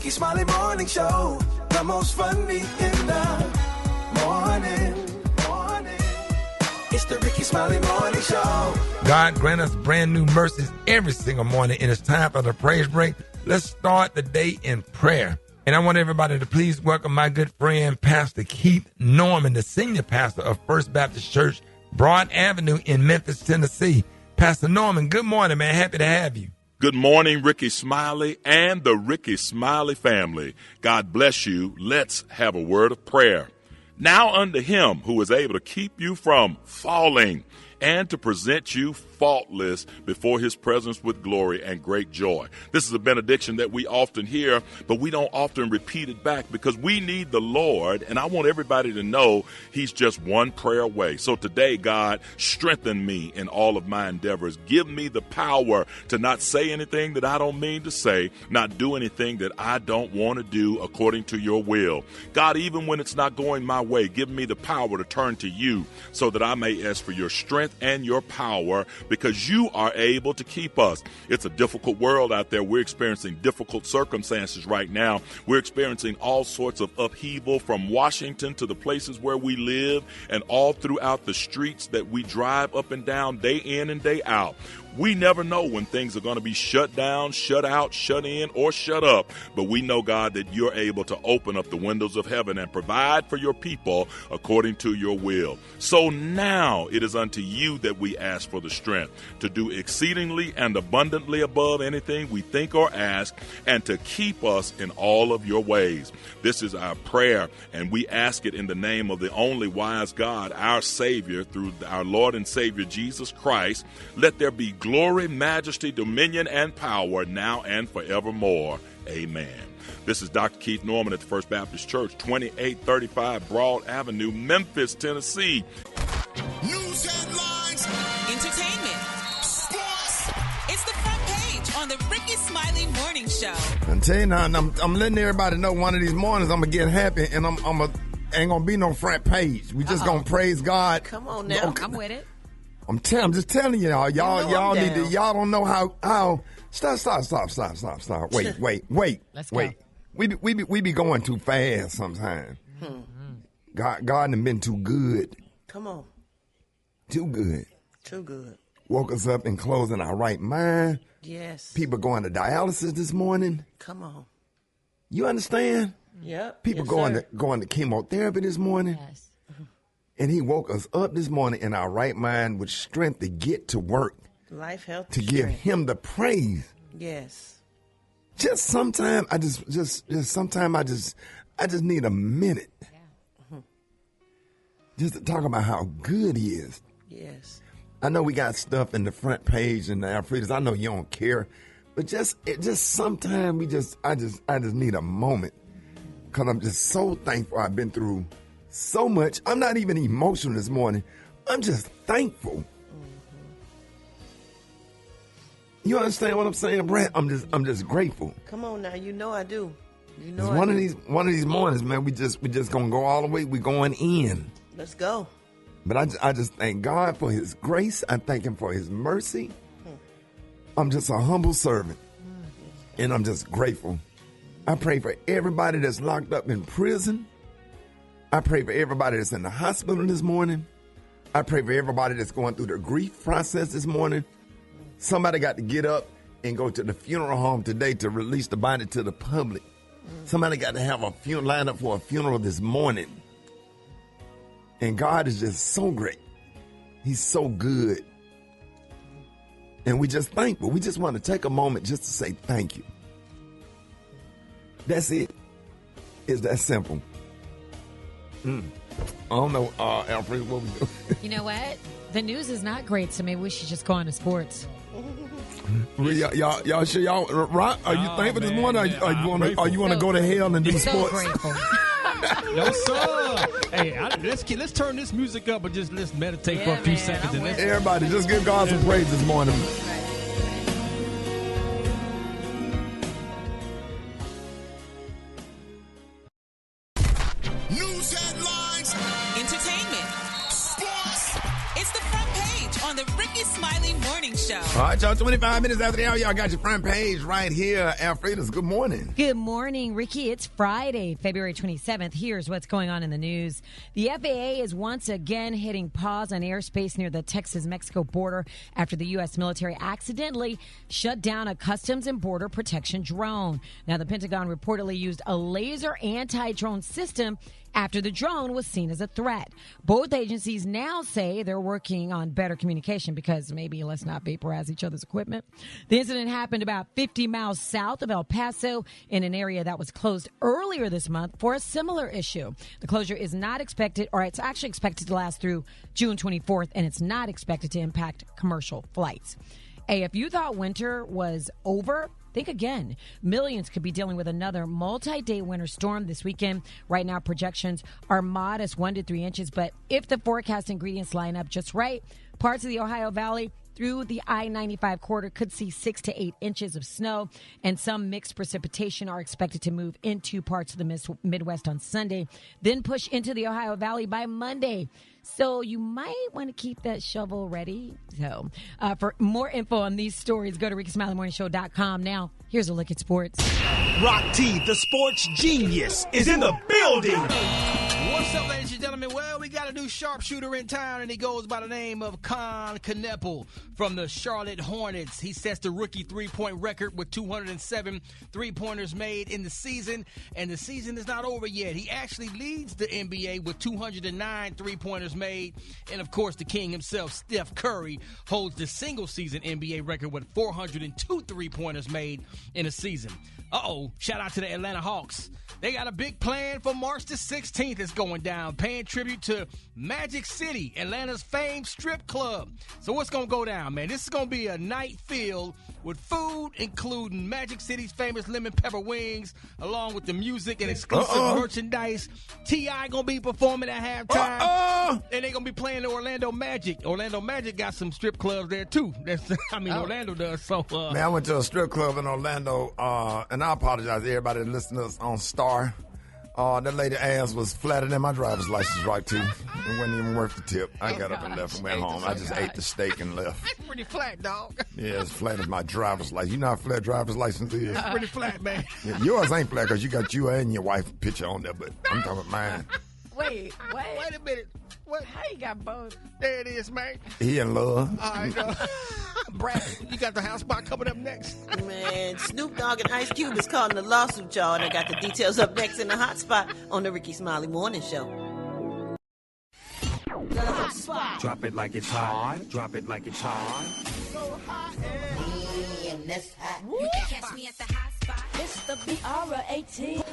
Rickey Smiley Morning Show. The most funny in the morning. It's the Rickey Smiley Morning Show. God grant us brand new mercies every single morning, and it's time for the praise break. Let's start the day in prayer. And I want everybody to please welcome my good friend, Pastor Keith Norman, the senior pastor of First Baptist Church, Broad Avenue in Memphis, Tennessee. Pastor Norman, good morning, man. Happy to have you. Good morning, Rickey Smiley and the Rickey Smiley family. God bless you. Let's have a word of prayer. Now unto him who is able to keep you from falling and to present you faultless before his presence with glory and great joy. This is a benediction that we often hear, but we don't often repeat it back because we need the Lord, and I want everybody to know he's just one prayer away. So today, God, strengthen me in all of my endeavors. Give me the power to not say anything that I don't mean to say, not do anything that I don't want to do according to your will. God, even when it's not going my way, give me the power to turn to you so that I may ask for your strength and your power, because you are able to keep us. It's a difficult world out there. We're experiencing difficult circumstances right now. We're experiencing all sorts of upheaval from Washington to the places where we live and all throughout the streets that we drive up and down day in and day out. We never know when things are going to be shut down, shut out, shut in, or shut up. But we know, God, that you're able to open up the windows of heaven and provide for your people according to your will. So now it is unto you that we ask for the strength to do exceedingly and abundantly above anything we think or ask, and to keep us in all of your ways. This is our prayer, and we ask it in the name of the only wise God, our Savior, through our Lord and Savior Jesus Christ. Let there be glory, majesty, dominion, and power now and forevermore. Amen. This is Dr. Keith Norman at the First Baptist Church, 2835 Broad Avenue, Memphis, Tennessee. News headlines, entertainment, sports. It's the front page on the Rickey Smiley Morning Show. I'm telling you now, I'm letting everybody know one of these mornings I'm going to get happy, and ain't going to be no front page. We just going to praise God. Come on now. Okay. I'm with it. I'm just telling you, y'all need to, y'all don't know how. Stop. Wait. Let's go. We be going too fast sometimes. God done been too good. Come on. Too good. Too good. Woke us up and closing our right mind. Yes. People going to dialysis this morning. Come on. You understand? Yep. People yes, going to chemotherapy this morning. Yes. And he woke us up this morning in our right mind with strength to get to work. Life, health, to give him the praise. Yes. Just sometimes I just need a minute. Yeah. Just to talk about how good he is. Yes. I know we got stuff in the front page and the Alfredas. I know you don't care, but just sometimes I just need a moment, because I'm just so thankful. I've been through so much. I'm not even emotional this morning. I'm just thankful. Mm-hmm. You understand what I'm saying, Brent? I'm just grateful. Come on now, you know I do. You know one of these mornings, man, we just gonna go all the way. We're going in. Let's go. But I just thank God for his grace. I thank him for his mercy. I'm just a humble servant. And I'm just grateful. I pray for everybody that's locked up in prison. I pray for everybody that's in the hospital this morning. I pray for everybody that's going through the grief process this morning. Somebody got to get up and go to the funeral home today to release the body to the public. Somebody got to have a line up for a funeral this morning. And God is just so great. He's so good. And we just thankful. We just want to take a moment just to say thank you. That's it. It's that simple. I don't know, Alfred, what we do. You know what? The news is not great, so maybe we should just go on to sports. Y'all sure y'all right? Are you thankful this morning? Are you want to go to hell and do sports? Grateful. No, sir. Hey, let's turn this music up and let's meditate for a few seconds. And everybody, just give God some praise this morning. news headlines, entertainment, sports. It's the front page on the Rickey Smiley Morning Show. All right, right, y'all. 25 minutes after the hour, y'all got your front page right here. Alfreda's, good morning. Good morning, Ricky. It's Friday, February 27th. Here's what's going on in the news. The FAA is once again hitting pause on airspace near the Texas-Mexico border after the U.S. military accidentally shut down a Customs and Border Protection drone. Now, the Pentagon reportedly used a laser anti-drone system after the drone was seen as a threat. Both agencies now say they're working on better communication because maybe let's not vaporize each other's equipment. The incident happened about 50 miles south of El Paso in an area that was closed earlier this month for a similar issue. The closure is not expected, or it's actually expected to last through June 24th, and it's not expected to impact commercial flights. Hey, if you thought winter was over, think again. Millions could be dealing with another multi-day winter storm this weekend. Right now, projections are modest 1 to 3 inches, but if the forecast ingredients line up just right, parts of the Ohio Valley through the I-95 corridor could see 6 to 8 inches of snow, and some mixed precipitation are expected to move into parts of the Midwest on Sunday, then push into the Ohio Valley by Monday. So you might want to keep that shovel ready. So for more info on these stories, go to RickySmileyMorningShow.com. Now, here's a look at sports. Rock T, the sports genius, is in the building. What's up, ladies and gentlemen? Well, we got a new sharpshooter in town, and he goes by the name of Con Kneppel from the Charlotte Hornets. He sets the rookie three-point record with 207 three-pointers made in the season, and the season is not over yet. He actually leads the NBA with 209 three-pointers made, and of course, the king himself, Steph Curry, holds the single-season NBA record with 402 three-pointers made in a season. Shout out to the Atlanta Hawks. They got a big plan for March the 16th. It's going down, paying tribute to Magic City, Atlanta's famed strip club. So what's going to go down, man? This is going to be a night filled with food, including Magic City's famous lemon pepper wings, along with the music and exclusive merchandise. T.I. going to be performing at halftime. And they're going to be playing the Orlando Magic. Orlando Magic got some strip clubs there, too. Orlando does. So, man, I went to a strip club in Orlando, and I apologize to everybody that listens to us on Star. That lady ass was flatter than my driver's license, right, too. It wasn't even worth the tip. I got up and left and went home. I just ate the steak and left. That's pretty flat, dog. Yeah, it's flat as my driver's license. You know how flat driver's license is? It's pretty flat, man. Yeah, yours ain't flat because you got you and your wife picture on there, but I'm talking about mine. Wait, what? Wait a minute. What? How you got both? There it is, man. He in love. All right, Brat, you got the house spot coming up next. Man, Snoop Dogg and Ice Cube is calling the lawsuit, y'all, and I got the details up next in the hot spot on the Rickey Smiley Morning Show. The hot spot. Drop it like it's hot. Drop it like it's hot. So hot and this hot. You can catch me at the hot spot. It's the BR18.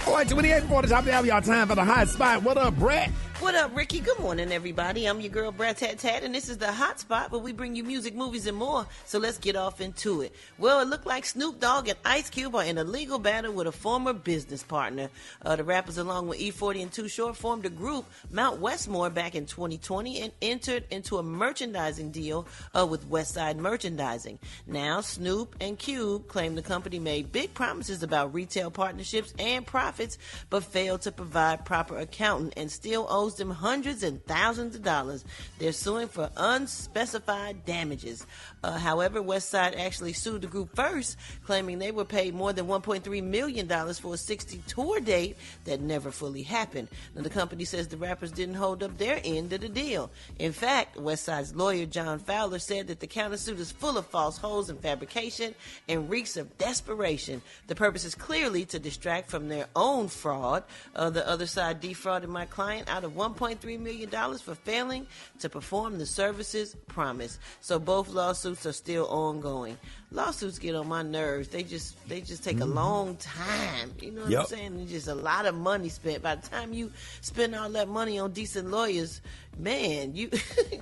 All right, 28 before the top of the hour, y'all time for the hot spot. What up, Brat? What up, Ricky? Good morning, everybody. I'm your girl, Brat Tat Tat, and this is the Hot Spot, where we bring you music, movies, and more. So let's get off into it. Well, it looked like Snoop Dogg and Ice Cube are in a legal battle with a former business partner. The rappers, along with E40 and Too Short, formed a group, Mount Westmore, back in 2020 and entered into a merchandising deal with Westside Merchandising. Now, Snoop and Cube claim the company made big promises about retail partnerships and profits, but failed to provide proper accounting and still owes them hundreds and thousands of dollars. They're suing for unspecified damages. However, Westside actually sued the group first, claiming they were paid more than $1.3 million for a 60 tour date that never fully happened. Now, the company says the rappers didn't hold up their end of the deal. In fact, Westside's lawyer, John Fowler, said that the countersuit is full of false holes and fabrication and reeks of desperation. The purpose is clearly to distract from their own fraud. The other side defrauded my client out of $1.3 million for failing to perform the services promised. So both lawsuits are still ongoing. Lawsuits get on my nerves. They just take a long time. You know what I'm saying? It's just a lot of money spent. By the time you spend all that money on decent lawyers, man, you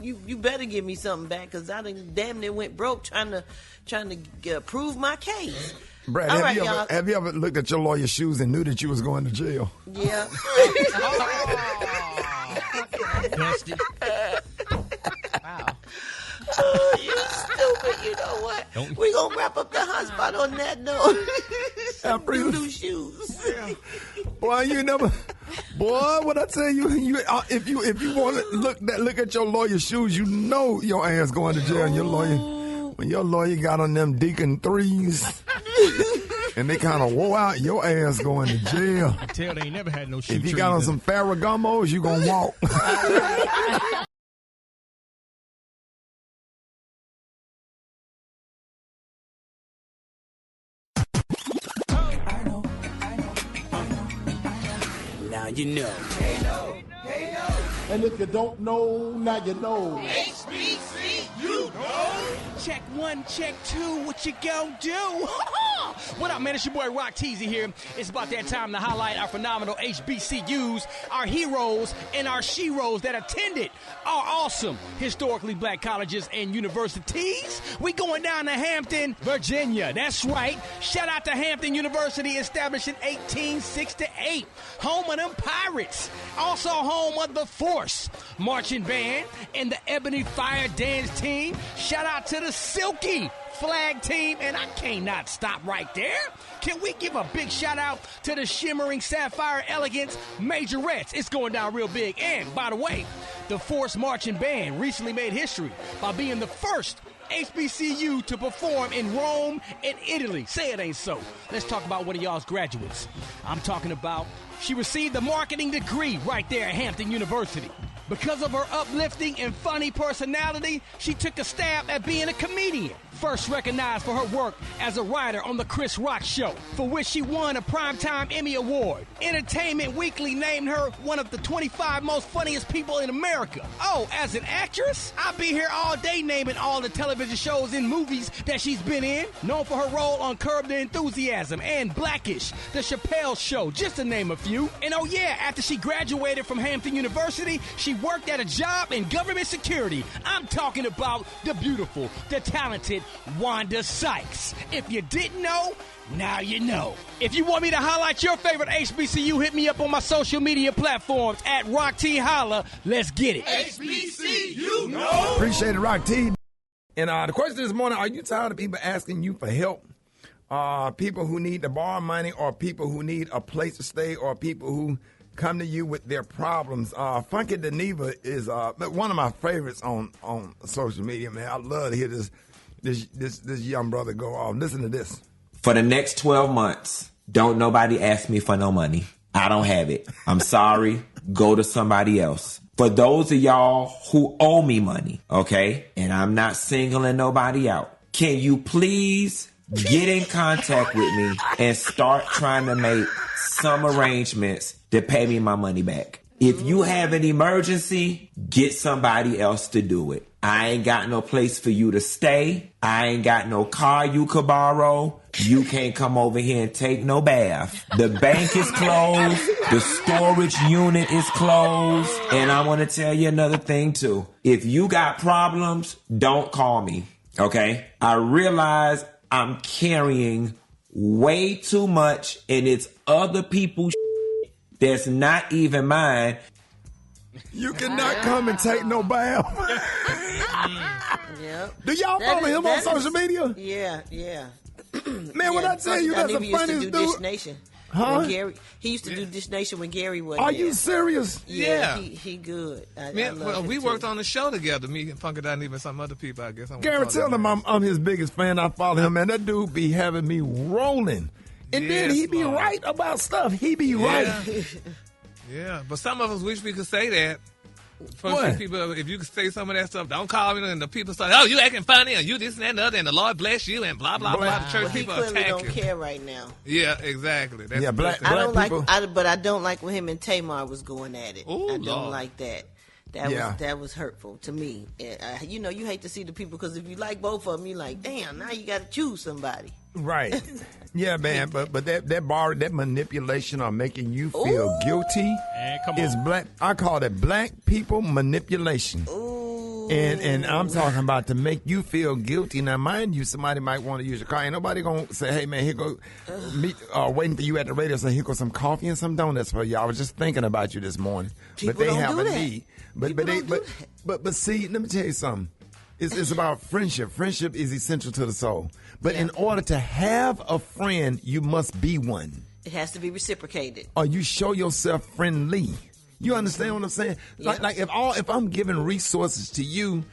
you better give me something back, because I done damn near went broke trying to prove my case. Brad, have you ever looked at your lawyer's shoes and knew that you was going to jail? Yeah. Wow. Oh, you stupid. You know what? We're going to wrap up the hot spot on that note. Some doo-doo shoes. Yeah. Boy, you never... Boy, what I tell you, if you want to look at your lawyer's shoes, you know your ass going to jail, and your lawyer... When your lawyer got on them Deacon 3s and they kind of wore out, your ass going to jail. I tell they ain't never had no shoe If you got on some Ferragamos, you going to walk. Now you know. And if you don't know, now you know. HBCU, check 1, check 2, what you gon' do? What up, man? It's your boy Rock Teasy here. It's about that time to highlight our phenomenal HBCUs, our heroes, and our sheroes that attended our awesome historically black colleges and universities. We going down to Hampton, Virginia. That's right. Shout out to Hampton University, established in 1868. Home of them Pirates. Also home of the Force Marching Band and the Ebony Fire Dance Team. Shout out to the Silky Flag Team, and I cannot stop right there. Can we give a big shout out to the Shimmering Sapphire Elegance Majorettes? It's going down real big. And by the way, the Force Marching Band recently made history by being the first HBCU to perform in Rome and Italy. Say it ain't so. Let's talk about one of y'all's graduates. I'm talking about, she received a marketing degree right there at Hampton University. Because of her uplifting and funny personality, she took a stab at being a comedian. First recognized for her work as a writer on The Chris Rock Show, for which she won a Primetime Emmy Award. Entertainment Weekly named her one of the 25 most funniest people in America. Oh, as an actress? I'll be here all day naming all the television shows and movies that she's been in. Known for her role on Curb Your Enthusiasm and Blackish, The Chappelle Show, just to name a few. And oh yeah, after she graduated from Hampton University, she worked at a job in government security. I'm talking about the beautiful, the talented Wanda Sykes. If you didn't know, now you know. If you want me to highlight your favorite HBCU, hit me up on my social media platforms at Rock T Holla. Let's get it. HBCU, no. Appreciate it, Rock T. And the question this morning, are you tired of people asking you for help? People who need to borrow money, or people who need a place to stay, or people who come to you with their problems. Funky Deneva is one of my favorites on social media, man. I love to hear this young brother go off. Listen to this. For the next 12 months, don't nobody ask me for no money. I don't have it. I'm sorry. Go to somebody else. For those of y'all who owe me money, okay, and I'm not singling nobody out, can you please get in contact with me and start trying to make some arrangements to pay me my money back? If you have an emergency, get somebody else to do it. I ain't got no place for you to stay. I ain't got no car you could borrow. You can't come over here and take no bath. The bank is closed. The storage unit is closed. And I want to tell you another thing too. If you got problems, don't call me, okay? I realize I'm carrying way too much, and it's other people's that's not even mine. You cannot come and take no bath. Yep. Do y'all follow him on social media? Yeah. Man, when I tell you that's the funniest dude. Dish Nation. Huh? He used to do Dish Nation when Gary was Are there. you serious? Yeah. He good. We worked on the show together, me and Funky Dineva and some other people, I guess. Gary, tell him I'm his biggest fan. I follow him, man. That dude be having me rolling. And then he be right about stuff. He be right. Yeah, but some of us wish we could say that. What? People, if you could say some of that stuff, don't call me. And the people start, oh, you acting funny, and you this and that and the other, and the Lord bless you, and blah, blah, blah. The church people he clearly attacking. don't care right now. Yeah, exactly. That's black I don't people. but I don't like when him and Tamar was going at it. Ooh, I don't Lord. like that. That was hurtful to me. You hate to see the people, because if you like both of them, you like, damn, now you got to choose somebody. Right. Yeah, man. But that manipulation of making you feel guilty is black. I call it black people manipulation. Ooh. And I'm talking about to make you feel guilty. Now, mind you, somebody might want to use your car. Ain't nobody going to say, hey, man, here go, waiting for you at the radio, say, here goes some coffee and some donuts for you. I was just thinking about you this morning. People but they don't have do a that. need. But see, let me tell you something. It's about friendship. Friendship is essential to the soul. But in order to have a friend, you must be one. It has to be reciprocated. Or you show yourself friendly. You understand what I'm saying? Yeah. Like if I'm giving resources to you,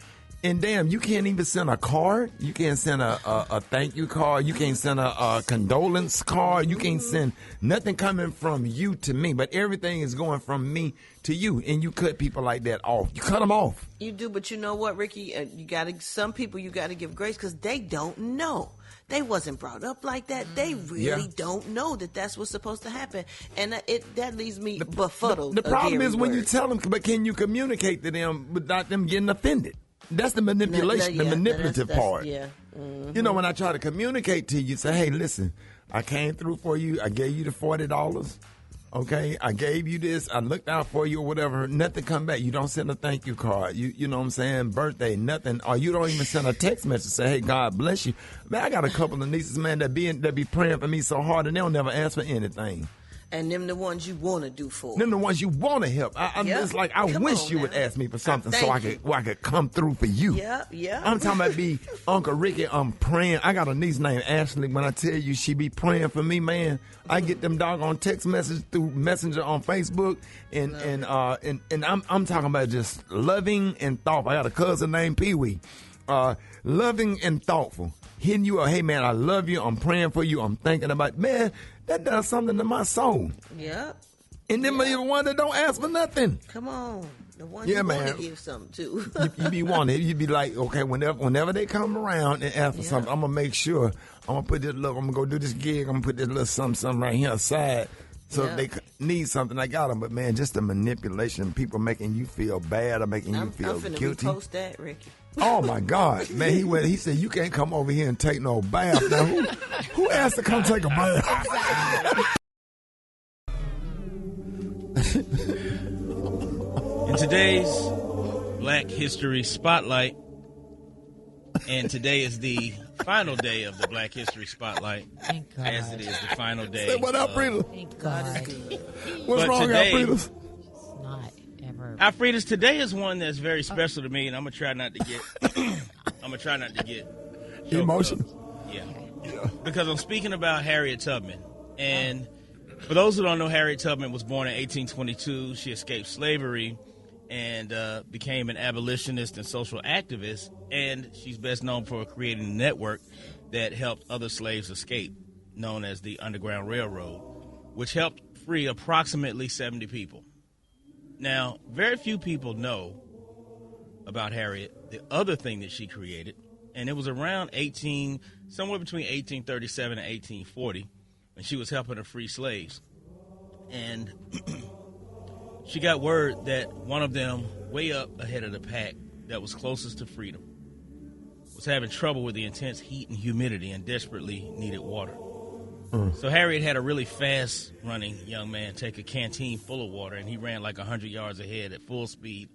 And damn, you can't even send a card. You can't send a thank you card. You can't send a condolence card. You can't send nothing coming from you to me. But everything is going from me to you. And you cut people like that off. You cut them off. You do, but you know what, Ricky? Some people you got to give grace because they don't know. They wasn't brought up like that. They really don't know that that's what's supposed to happen. And that leaves me befuddled. The problem is when you tell them, but can you communicate to them without them getting offended? That's the manipulation, the manipulative part. Yeah. Mm-hmm. You know, when I try to communicate to you, say, hey, listen, I came through for you. I gave you the $40. Okay, I gave you this. I looked out for you or whatever. Nothing come back. You don't send a thank you card. You know what I'm saying? Birthday, nothing. Or you don't even send a text message. Say, hey, God bless you. Man, I got a couple of nieces, man, that be praying for me so hard and they'll never ask for anything. And them the ones you want to do for. Them the ones you want to help. It's like I wish you would ask me for something so I could come through for you. Yeah. I'm talking about be Uncle Ricky. I'm praying. I got a niece named Ashley. When I tell you she be praying for me, man, I get them doggone text messages through Messenger on Facebook, and I'm talking about just loving and thoughtful. I got a cousin named Pee Wee. Loving and thoughtful. Hitting you up, hey man, I love you. I'm praying for you. I'm thinking about, man, that does something to my soul. Yep. And them are the ones that don't ask for nothing. Come on. The ones you want to give something to. you be wanting. You be like, okay, whenever they come around and ask for something, I'm going to make sure, I'm going to put this I'm going to go do this gig, I'm going to put this little something right here aside. So if they need something, I got them. But, man, just the manipulation, people making you feel bad or making you feel I'm finna guilty. repost that, Ricky. Oh, my God. Man, he said, you can't come over here and take no bath. Now, who asked to come take a bath? In today's Black History Spotlight, and today is the final day of the Black History Spotlight, as it is the final day. Say what up, Rita? Thank God. What's wrong, Alfreda's? Not ever. Alfreda's, today is one that's very special to me, and I'm gonna try not to get emotional. Yeah, because I'm speaking about Harriet Tubman, and for those who don't know, Harriet Tubman was born in 1822. She escaped slavery and became an abolitionist and social activist, and she's best known for creating a network that helped other slaves escape, known as the Underground Railroad, which helped free approximately 70 people. Now, very few people know about Harriet, the other thing that she created, and it was around somewhere between 1837 and 1840, when she was helping to free slaves. And she got word that one of them, way up ahead of the pack that was closest to freedom, was having trouble with the intense heat and humidity and desperately needed water. So Harriet had a really fast-running young man take a canteen full of water, and he ran like 100 yards ahead at full speed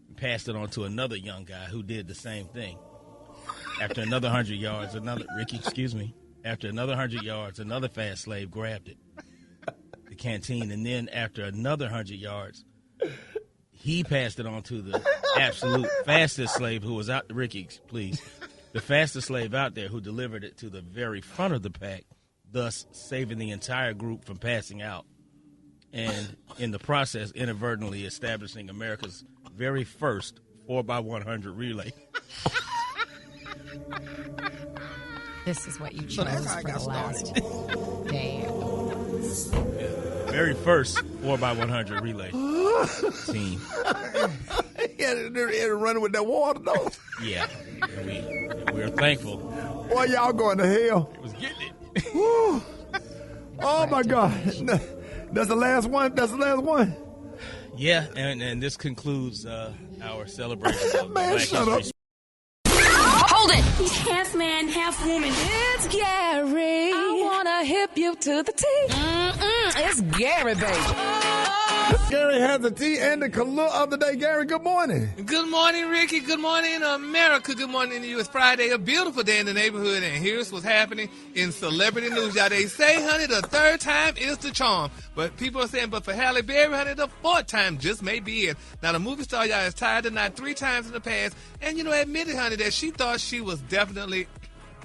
and passed it on to another young guy who did the same thing. After another 100 yards, after another 100 yards, another fast slave grabbed it, the canteen, and then after another 100 yards, he passed it on to the absolute fastest slave who was out. Ricky, please. The fastest slave out there who delivered it to the very front of the pack, thus saving the entire group from passing out, and in the process inadvertently establishing America's very first 4x100 relay. This is what you chose for the last day. Very first 4x100 relay team. He had to run with that water, though. Yeah. We're thankful. Boy, y'all going to hell. It was getting it. Oh, my God. That's the last one? Yeah, and this concludes our celebration of Man, Black shut History. up. Hold it. He's half man, half woman. It's Gary. I want to hip you to the T. It's Gary, baby. Gary has the tea and the color of the day. Gary, good morning. Good morning, Ricky. Good morning, America. Good morning to you. It's Friday, a beautiful day in the neighborhood, and here's what's happening in celebrity news, y'all. They say, honey, the third time is the charm. But people are saying, but for Halle Berry, honey, the fourth time just may be it. Now, the movie star, y'all, is tied the knot 3 times in the past, and, admitted, honey, that she thought she was definitely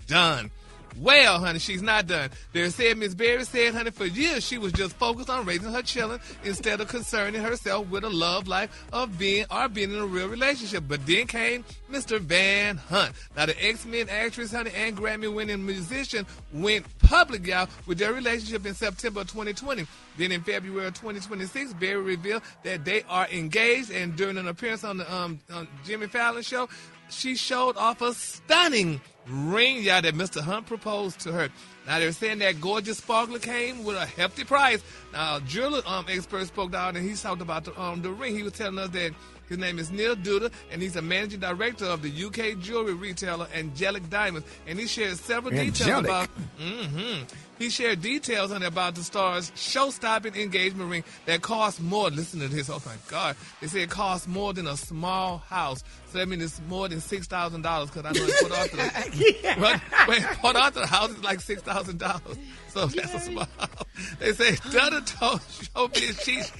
done. Well, honey, she's not done. They said Miss Berry said, honey, for years she was just focused on raising her children instead of concerning herself with a love life of being in a real relationship. But then came Mr. Van Hunt. Now, the X-Men actress, honey, and Grammy-winning musician went public, y'all, with their relationship in September of 2020. Then in February of 2026, Berry revealed that they are engaged, and during an appearance on the on Jimmy Fallon show, she showed off a stunning ring, y'all, that Mr. Hunt proposed to her. Now, they're saying that gorgeous sparkler came with a hefty price. Now, jeweler expert spoke down, and he talked about the ring. He was telling us that his name is Neil Duda, and he's a managing director of the UK jewelry retailer Angelic Diamonds. And he shared several details about. He shared details about the star's show-stopping engagement ring that cost more. Listen to this. Oh my God! They say it costs more than a small house. So that means it's more than $6,000. Because I know Port Arthur. Port Arthur house is like $6,000. So that's a small house. They say Duda told Showbiz Cheese.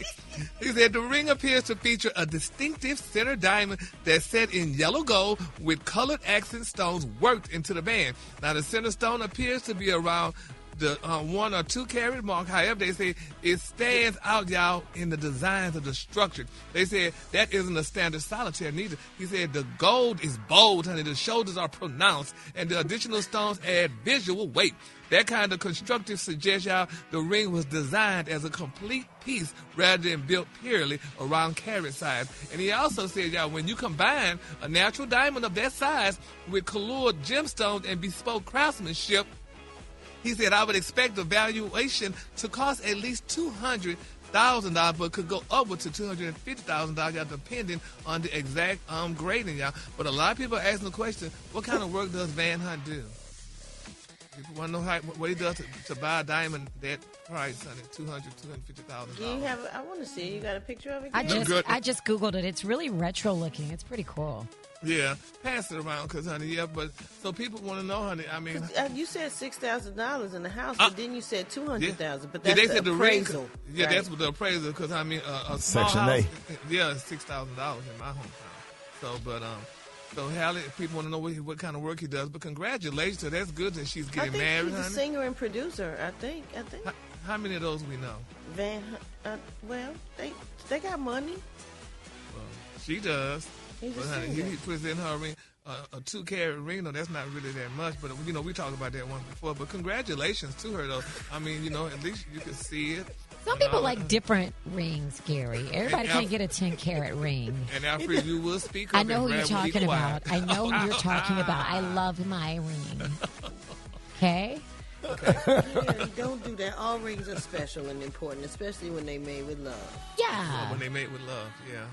He said the ring appears to feature a distinctive center diamond that's set in yellow gold with colored accent stones worked into the band. Now, the center stone appears to be around the 1 or 2 carat mark. However, they say it stands out, y'all, in the designs of the structure. They said that isn't a standard solitaire neither. He said the gold is bold, honey. The shoulders are pronounced, and the additional stones add visual weight. That kind of constructive suggests, y'all, the ring was designed as a complete piece rather than built purely around carat size. And he also said, y'all, when you combine a natural diamond of that size with colored gemstones and bespoke craftsmanship, he said, I would expect the valuation to cost at least $200,000, but could go upward to $250,000, depending on the exact grading, y'all. But a lot of people are asking the question, what kind of work does Van Hunt do? People want to know what he does to buy a diamond that price, honey, $250,000. Do you have? I want to see. You got a picture of it? I just Googled it. It's really retro looking. It's pretty cool. Yeah, pass it around, because, honey, yeah, but so people want to know, honey, I mean. You said $6,000 in the house, but then you said $200,000, but that's the appraisal. Yeah, right? That's what the appraisal, because, I mean, a small Section house. A. Yeah, it's $6,000 in my hometown. So, but, so Hallie, people want to know what kind of work he does, but congratulations, that's good that she's getting married, honey. He's a singer and producer, I think. How many of those we know? Well, they got money. Well, she does. He's but, honey, he puts in her ring, a 2-carat ring. No, that's not really that much, but, you know, we talked about that once before. But congratulations to her, though. I mean, you know, at least you can see it. Some people like different rings, Gary. Everybody can't get a 10-carat ring. And Alfred, you will speak up. I know who you're talking about. I know who you're talking about. I love my ring. Okay? Yeah, don't do that. All rings are special and important, especially when they made with love. Yeah. When they made with love, yeah.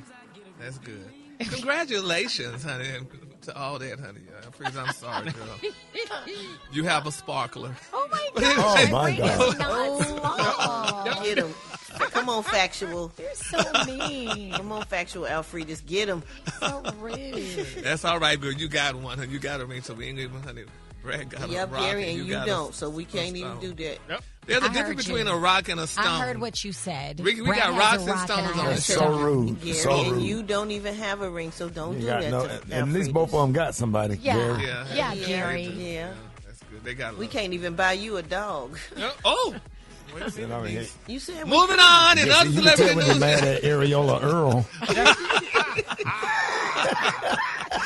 That's good. Congratulations, honey, to all that, honey. I'm sorry, girl. You have a sparkler. Oh, my God. Oh, my God. Get him. Come on, Factual. You're so mean. Come on, Factual, Alfred. Just get him. So rude. That's all right, girl. You got one, honey. You got a ring, so we ain't even, honey. Brad got a rock, Gary, and you don't, a, so we can't even do that. Yep. There's a difference between a rock and a stone. I heard what you said. We got rocks and stones on the show. So rude. Gary, so rude. And you don't even have a ring, so don't do that. At least both of them got somebody. Yeah. Gary. Yeah, Gary. Yeah. That's good. They got. We can't even buy you a dog. Oh. You said moving on in other celebrity news. You're mad at Areola Earl.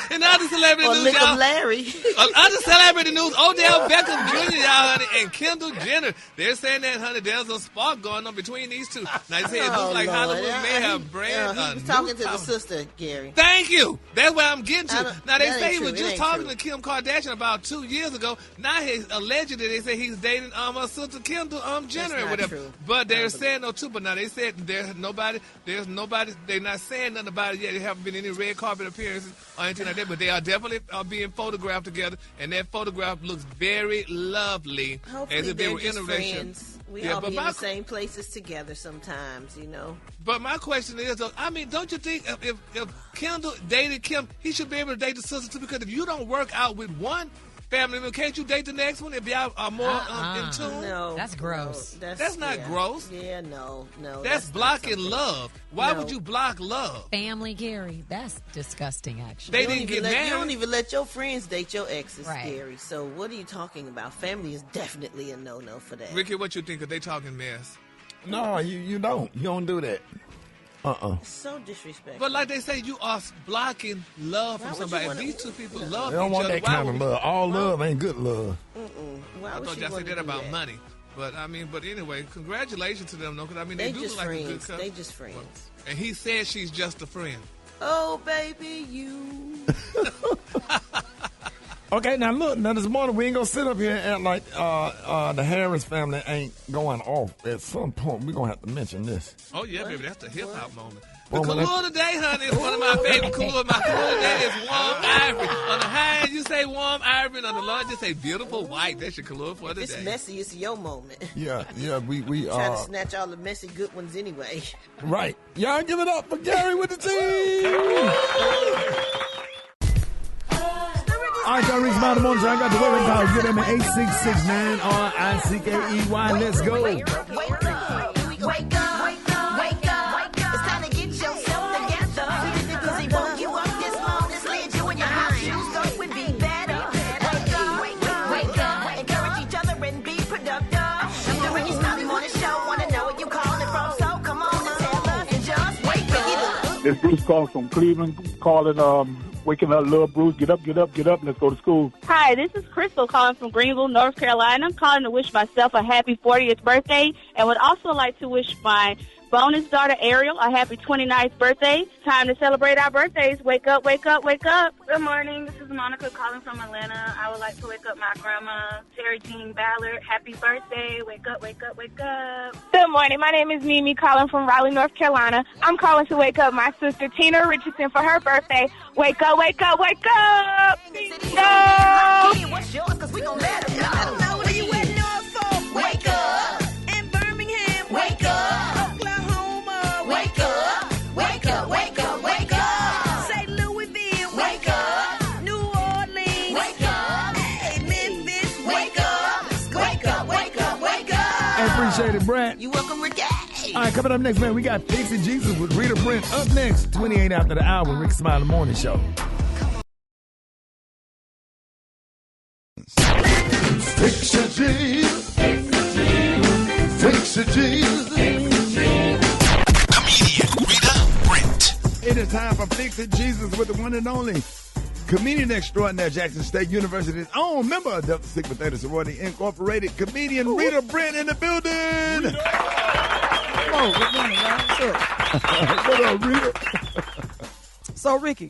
In other celebrity news, y'all. Larry. Other celebrity news, Odell Beckham Jr., y'all, honey, and Kendall Jenner. They're saying that, honey, there's a spark going on between these two. Now, they say it looks like Hollywood may have brand. He was talking to the sister, Gary. Thank you. That's where I'm getting to. Now, they say he was just talking true. to Kim Kardashian about 2 years ago. Now, allegedly, they say he's dating her sister Kendall Jenner or whatever. True. But they're saying no, too. But now, they said there's nobody, they're not saying nothing about it yet. There haven't been any red carpet appearances or anything like that. But they are definitely being photographed together, and that photograph looks very lovely. Hopefully as if they were just interracial. Friends. We all be in the same places together sometimes, you know. But my question is, I mean, don't you think if Kendall dated Kim, he should be able to date the sister too? Because if you don't work out with one, family member. Can't you date the next one if y'all are more in tune? No. That's gross. No, That's not gross. Yeah, no. That's blocking love. Why would you block love? Family, Gary. That's disgusting, actually. They didn't get married. You don't even let your friends date your exes, Right. Gary. So what are you talking about? Family is definitely a no-no for that. Ricky, what you think? Are they talking mess? No, you don't. You don't do that. So disrespectful. But like they say, you are blocking love Why from would somebody. you If wanna- these two people love They don't each want other, that why kind of would- love. All love ain't good love. Why I would thought she y'all wanna said that do about money. But anyway, congratulations to them, though, because They do just look like a good friends. couple. They just friends. And he said she's just a friend. Oh, baby, you. Okay, now look. Now this morning we ain't gonna sit up here and act like the Harris family ain't going off. At some point, we gonna have to mention this. Oh, yeah, baby, that's the hip-hop moment. Well, The when Kahlua today, honey, is one of my favorite Kahlua. My Kahlua today is warm ivory. On the high end, you say warm ivory, and on the low end, you say beautiful white. That's your Kahlua for If it's today. messy, it's your moment. Yeah, we Try to snatch all the messy good ones anyway. right. Y'all give it up for Gary with the team. All right, y'all reach by the morning. So I got the weather call. Get them at 866-9RICKEY. Let's go. Wake up, wake up, wake up. It's time to get yourself together. Because he woke you up this morning, slid you in your house shoes, thought we'd be better. Wake up. Encourage each other and be productive. The Rickey Smiley Morning Show, wanna know where you calling from, so come on and tell us and just wake up. It's Bruce calling from Cleveland, waking up little Bruce. Get up, let's go to school. Hi, this is Crystal calling from Greenville, North Carolina. I'm calling to wish myself a happy 40th birthday and would also like to wish my bonus daughter Ariel a happy 29th birthday. Time to celebrate our birthdays. Wake up, wake up, wake up. Good morning. This is Monica calling from Atlanta. I would like to wake up my grandma, Terry Jean Ballard. Happy birthday. Wake up, wake up, wake up. Good morning. My name is Mimi calling from Raleigh, North Carolina. I'm calling to wake up my sister Tina Richardson for her birthday. Wake up, wake up, wake up. No. What's yours? Because we gon' let them know. What are you waiting on for? Wake up. In Birmingham, wake up. Oklahoma, wake up. Wake up, wake up, wake up. St. Louisville, wake up. New Orleans, wake up. Hey, Memphis, wake up. Wake up, wake up, wake up. I appreciate it, Brent. You welcome, Ricky. All right, coming up next, man, we got Fixing Jesus with Rita Brent. Up next, 28 after the hour, Rickey Smiley Morning Show. Fix it, Jesus. Fix it, Jesus. Comedian Rita Brent. It is time for Fix It Jesus with the one and only comedian extraordinaire, Jackson State University's own member of Delta Sigma Theta Sorority Incorporated, comedian Rita Brent in the building. Oh, good morning, y'all. What up, Rita? So, Ricky.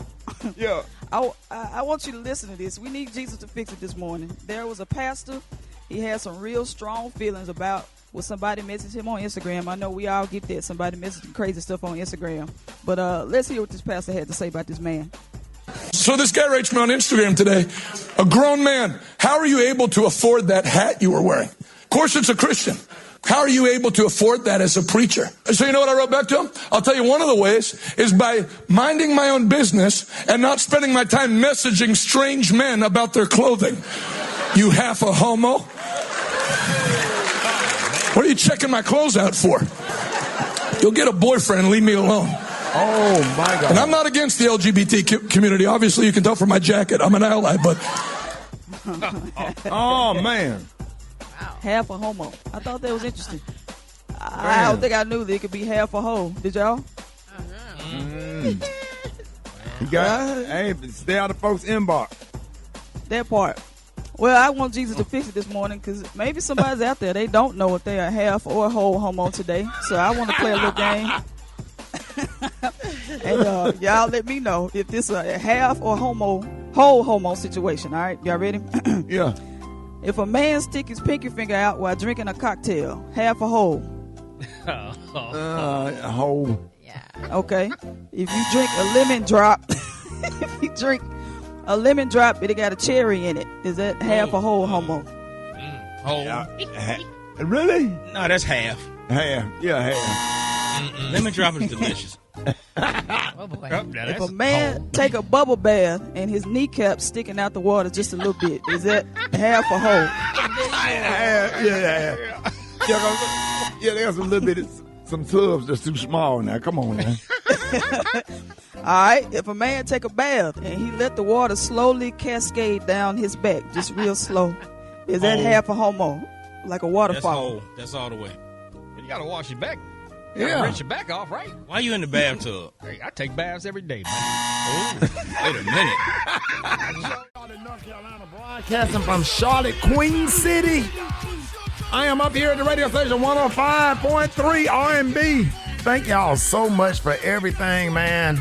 Yeah. I want you to listen to this. We need Jesus to fix it this morning. There was a pastor. He had some real strong feelings about what somebody messaged him on Instagram. I know we all get that. Somebody messaging crazy stuff on Instagram. But let's hear what this pastor had to say about this man. So this guy writes me on Instagram today, a grown man, how are you able to afford that hat you were wearing? Of course, it's a Christian. How are you able to afford that as a preacher? So you know what I wrote back to him? I'll tell you one of the ways is by minding my own business and not spending my time messaging strange men about their clothing. You half a homo. What are you checking my clothes out for? You'll get a boyfriend and leave me alone. Oh, my God. And I'm not against the LGBT community. Obviously, you can tell from my jacket. I'm an ally, but... Oh, man. Half a homo. I thought that was interesting. I don't think I knew that it could be half a hoe. Did y'all? You got hey, stay out of folks' inbox. That part. Well, I want Jesus to fix it this morning because maybe somebody's out there. They don't know if they are half or whole homo today. So I want to play a little game. And y'all let me know if this is a half or whole homo situation. All right, y'all ready? Yeah. If a man stick his pinky finger out while drinking a cocktail, half a hole. A hole. Yeah. Okay. If you drink a lemon drop, if you drink a lemon drop, but it got a cherry in it, is that half a whole homo? Whole. Really? No, that's half. Half. Yeah, half. Lemon drop is delicious. Oh boy. If a man take a bubble bath and his kneecap sticking out the water just a little bit, is that half a hole? Yeah, there's a little bit of some tubs that's too small now. Come on now. All right, if a man take a bath and he let the water slowly cascade down his back, just real slow, is that half a homo? Like a waterfall? That's all the way. But you got to wash your back. Yeah. Rinse your back off, right? Why you in the bathtub? Hey, I take baths every day, man. Oh, wait a minute. Broadcasting from Charlotte, Queen City. I am up here at the radio station 105.3 R&B. Thank y'all so much for everything, man.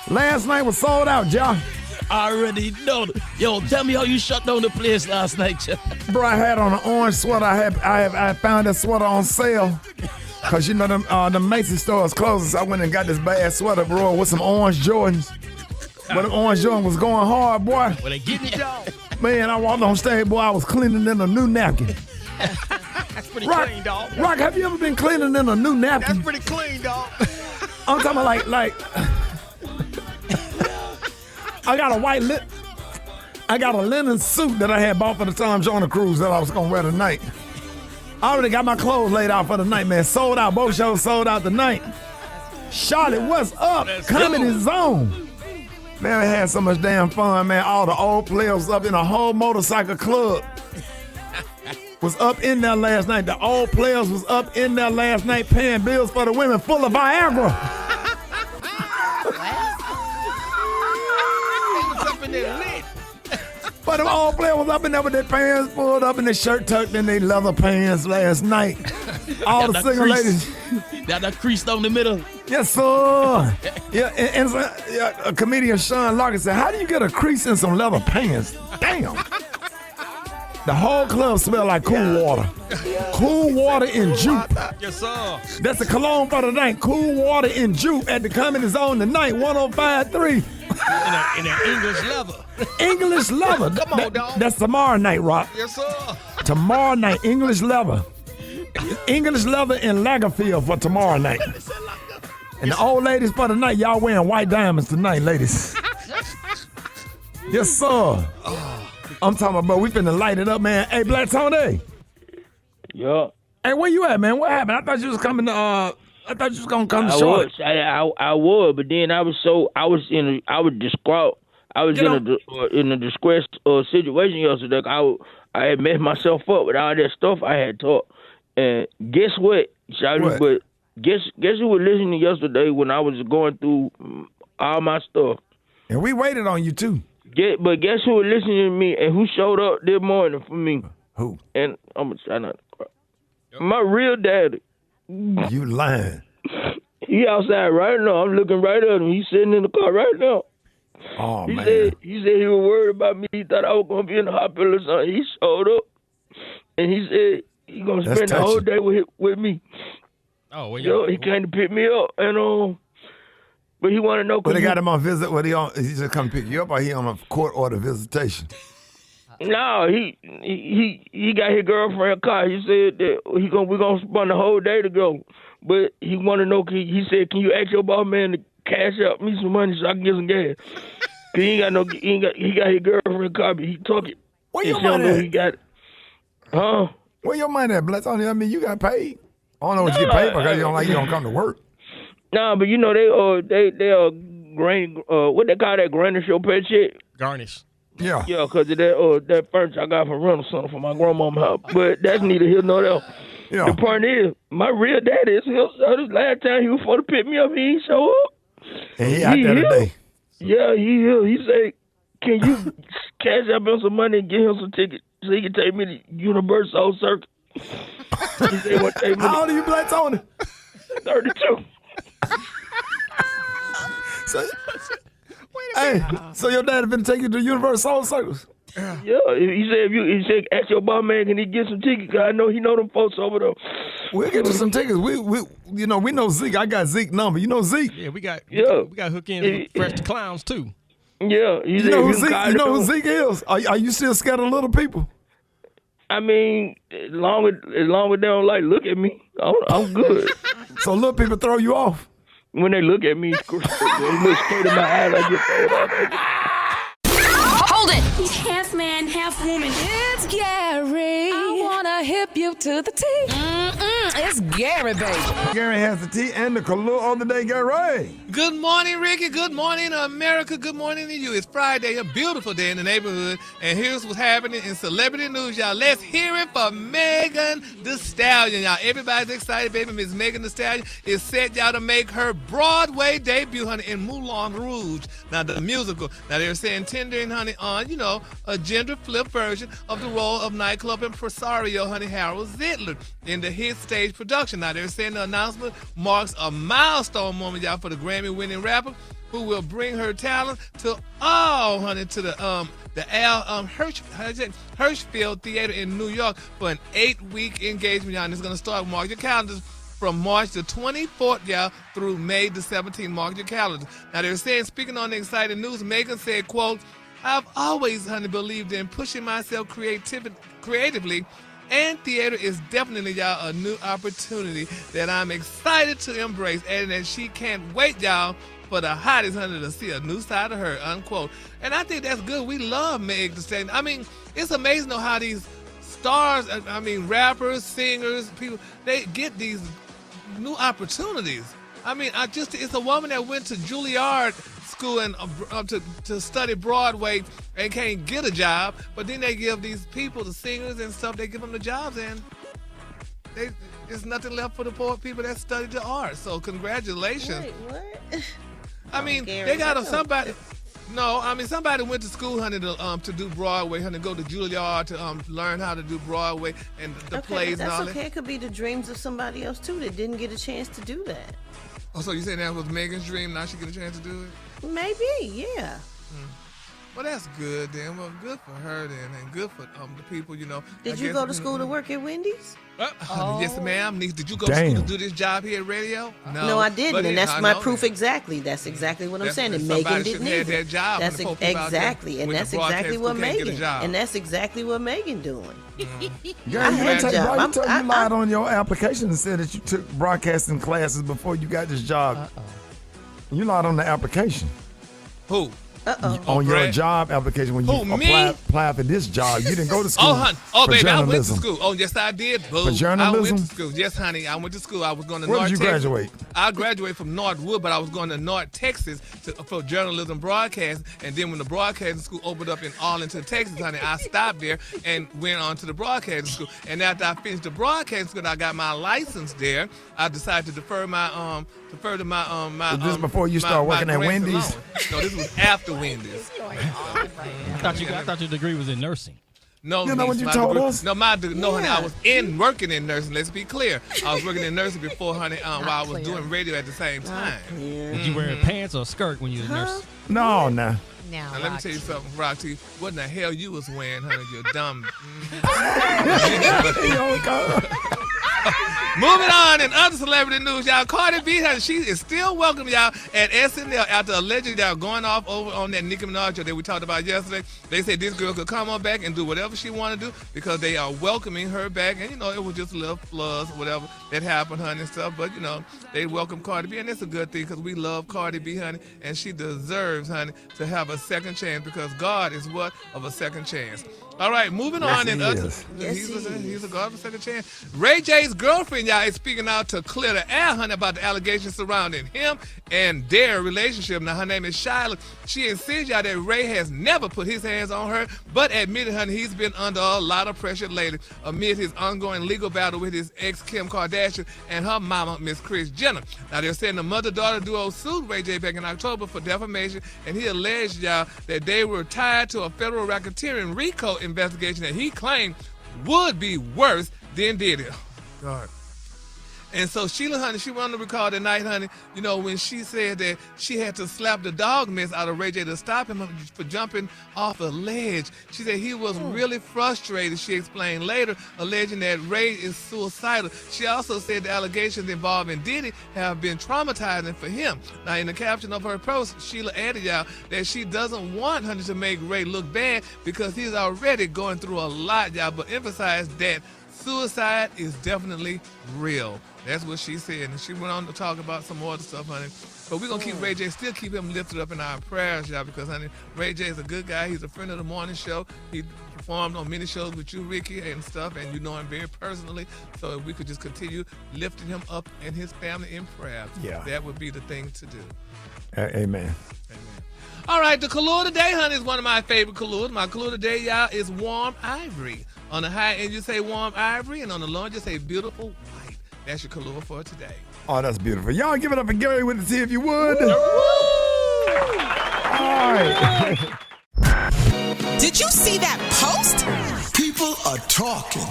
Last night was sold out, y'all. I already know. Yo, tell me how you shut down the place last night, Bro, I had on an orange sweater. I found that sweater on sale. Cause you know the Macy's store is closing, so I went and got this bad sweater, bro, with some orange Jordans. But the orange Jordan was going hard, boy. Well, they getting it down. Man, I walked on stage, boy. I was cleaning in a new napkin. That's pretty Rock, clean, dog. Rock, have you ever been cleaning in a new napkin? That's pretty clean, dog. I'm talking about like I got a linen suit that I had bought for the Tom Joyner cruise that I was gonna wear tonight. I already got my clothes laid out for the night, man. Sold out. Both shows sold out tonight. Charlotte, what's up? Comedy Zone. Man, we had so much damn fun, man. All the old players up in a whole motorcycle club was up in there last night. The old players was up in there last night paying bills for the women full of Viagra. What's up in there lit? But them old players was up in there with their pants pulled up and their shirt tucked in their leather pants last night. All the single ladies. Got that crease down the middle. Yes, sir. Yeah, and a comedian, Sean Larkin, said, how do you get a crease in some leather pants? Damn. The whole club smelled like cool water. Cool water in Jupe. Yes, sir. That's the cologne for the night. Cool water in Jupe at the Comedy Zone tonight, 105.3. In an English leather. English leather. Come on, dog. That's tomorrow night, Rock. Yes, sir. Tomorrow night, English leather. English leather in Lagerfield for tomorrow night. And the old ladies for the night, y'all wearing white diamonds tonight, ladies. Yes, sir. I'm talking about, we finna light it up, man. Hey, Black Tony. Yeah. Hey, where you at, man? What happened? I thought you was coming to, I thought you was gonna come to Charlotte. I was, but then I was distraught. I was in a distressed situation yesterday. I had messed myself up with all that stuff I had taught. And guess what, Shawty? But guess who was listening yesterday when I was going through all my stuff? And we waited on you too. But guess who was listening to me and who showed up this morning for me? Who? And I'm gonna try not to cry. My real daddy. You lying? He outside right now. I'm looking right at him. He's sitting in the car right now. Oh, he man. said he was worried about me. He thought I was gonna be in the hospital or something. He showed up and he said he gonna spend the whole day with me. Oh, well, he came to pick me up and but he want to know. But they got him on visit. What he just come pick you up, or he on a court order visitation? No, he got his girlfriend a car. He said that we're gonna spend the whole day to go. But he want to know. He said, "Can you ask your boss man to cash out me some money so I can get some gas?" Cause he got his girlfriend car, but he took it. Where your money at? He got it. Huh? Where your money at, Blitz? I mean, you got paid. I don't know what you get paid because you don't come to work. Nah, but you know they what they call that, garnish your paycheck. Garnish. Yeah. Yeah, because of that furniture I got from rental center for my grandmama house. But that's neither here nor there. Yeah. The point is, my real daddy is here. So this last time he was for to pick me up, he ain't show up. And he out there today. Yeah, he here. He said, "Can you cash up him some money and get him some tickets so he can take me to Universal Circuit?" He said, "What take me?" How old are you, Black Tony? 32. So your dad been taking you to Universal Circus? Yeah, he said, ask your boss man, can he get some tickets? Cause I know he know them folks over there. We'll get you some tickets. We know Zeke. I got Zeke's number. You know Zeke? Yeah, we got hook in Fresh to Clowns too. Yeah, you know who Zeke is? Are you still scared of little people? I mean, as long as they don't look at me, I'm good. So little people throw you off? when they look at me, they look straight in my eyes, I get thrown off. Hold it! He's half man, half woman. It's Gary. I wanna hip you to the T. It's Gary, baby. Gary has the tea and the color of the day, Gary. Good morning, Ricky. Good morning, America. Good morning to you. It's Friday, a beautiful day in the neighborhood. And here's what's happening in celebrity news, y'all. Let's hear it for Megan Thee Stallion, y'all. Everybody's excited, baby. Miss Megan Thee Stallion is set, y'all, to make her Broadway debut, honey, in Moulin Rouge. Now, the musical. Now, they're saying tendering, honey, on, a gender flip version of the role of nightclub impresario, honey, Harold Zidler in the hit stage production. Now, they're saying the announcement marks a milestone moment, y'all, for the Grammy-winning rapper who will bring her talent to the Al Hirschfeld Theater in New York for an 8-week engagement, y'all. And it's going to start, mark your calendars, from March the 24th, y'all, through May the 17th. Mark your calendars. Now, they're saying, speaking on the exciting news, Megan said, quote, I've always, honey, believed in pushing myself creatively, and theater is definitely, y'all, a new opportunity that I'm excited to embrace, and that she can't wait, y'all, for the hottest, honey, to see a new side of her, unquote. And I think that's good. We love Meg Thee Stallion. I mean, it's amazing though how these stars, rappers, singers, people, they get these new opportunities. I mean, it's a woman that went to Juilliard school and to study Broadway and can't get a job, but then they give these people, the singers and stuff, they give them the jobs, and there's nothing left for the poor people that studied the art. So congratulations. Wait, what? I mean, they got somebody. No, I mean, somebody went to school, honey, to do Broadway, honey, go to Juilliard to learn how to do Broadway and the plays and all that. That's okay. It could be the dreams of somebody else, too, that didn't get a chance to do that. Oh, so you saying that was Megan's dream, now she get a chance to do it? Maybe, yeah. Well, that's good, then. Well, good for her, then, and good for the people, Did you go to school to work at Wendy's? Yes, ma'am. Did you go to school to do this job here at radio? No, I didn't, and that's my proof exactly. That's exactly what I'm saying. And Megan didn't either. That job. That's exactly, and that's exactly what Megan. And that's exactly what Megan doing. Girl, you lied on your application and said that you took broadcasting classes before you got this job. You lied on the application. Who? On your job application when you applied for this job, you didn't go to school. Baby, I went to school. Oh, yes, I did. Boo. For journalism? I went to school. Yes, honey, I went to school. I was going to Where North did you Texas. graduate? I graduated from Northwood, but I was going to North Texas for journalism broadcast. And then when the broadcasting school opened up in Arlington, Texas, honey, I stopped there and went on to the broadcasting school. And after I finished the broadcasting school, I got my license there. I decided to defer to my Was this before you started working at Wendy's? No, this was after Wendy's. I thought your degree was in nursing. No, you know what you told us? No, honey, I was working in nursing. Let's be clear. I was working in nursing before, honey, while I was doing radio at the same time. Did you wear pants or a skirt when you was a nurse? No. Now, let me tell you something, Roxy. What in the hell you was wearing, honey? You're dumb. Moving on in other celebrity news, y'all. Cardi B, she is still welcome, y'all, at SNL after allegedly y'all going off over on that Nicki Minaj show that we talked about yesterday. They said this girl could come on back and do whatever she want to do because they are welcoming her back. And, it was just a little floods, whatever that happened, honey, and stuff. But, they welcome Cardi B, and it's a good thing because we love Cardi B, honey, and she deserves, honey, to have a second chance because God is what of a second chance. All right, moving on in other. He's a God of a second chance. Ray J's girlfriend, y'all, is speaking out to clear the air, honey, about the allegations surrounding him and their relationship. Now, her name is Shyla. She insists, y'all, that Ray has never put his hands on her, but admitted, honey, he's been under a lot of pressure lately amid his ongoing legal battle with his ex Kim Kardashian and her mama, Miss Kris Jenner. Now, they're saying the mother-daughter duo sued Ray J back in October for defamation, and he alleged, y'all, that they were tied to a federal racketeering RICO investigation that he claimed would be worse than did it. Oh, God. And so Sheila, honey, she wanted to recall the night, honey, when she said that she had to slap the dog mess out of Ray J to stop him for jumping off a ledge. She said he was really frustrated, she explained later, alleging that Ray is suicidal. She also said the allegations involving Diddy have been traumatizing for him. Now, in the caption of her post, Sheila added, y'all, that she doesn't want, honey, to make Ray look bad because he's already going through a lot, y'all, but emphasized that suicide is definitely real. That's what she said. And she went on to talk about some more stuff, honey. But we're going to keep Ray J, still keep him lifted up in our prayers, y'all, because, honey, Ray J is a good guy. He's a friend of the morning show. He performed on many shows with you, Ricky, and stuff, and you know him very personally. So if we could just continue lifting him up and his family in prayer, that would be the thing to do. Amen. All right, the color today, honey, is one of my favorite colors. My color today, y'all, is warm ivory. On the high end, you say warm ivory, and on the low end, you say beautiful white. That's your color for today. Oh, that's beautiful. Y'all give it up for Gary with the T if you would. All right. Did you see that post? People are talking.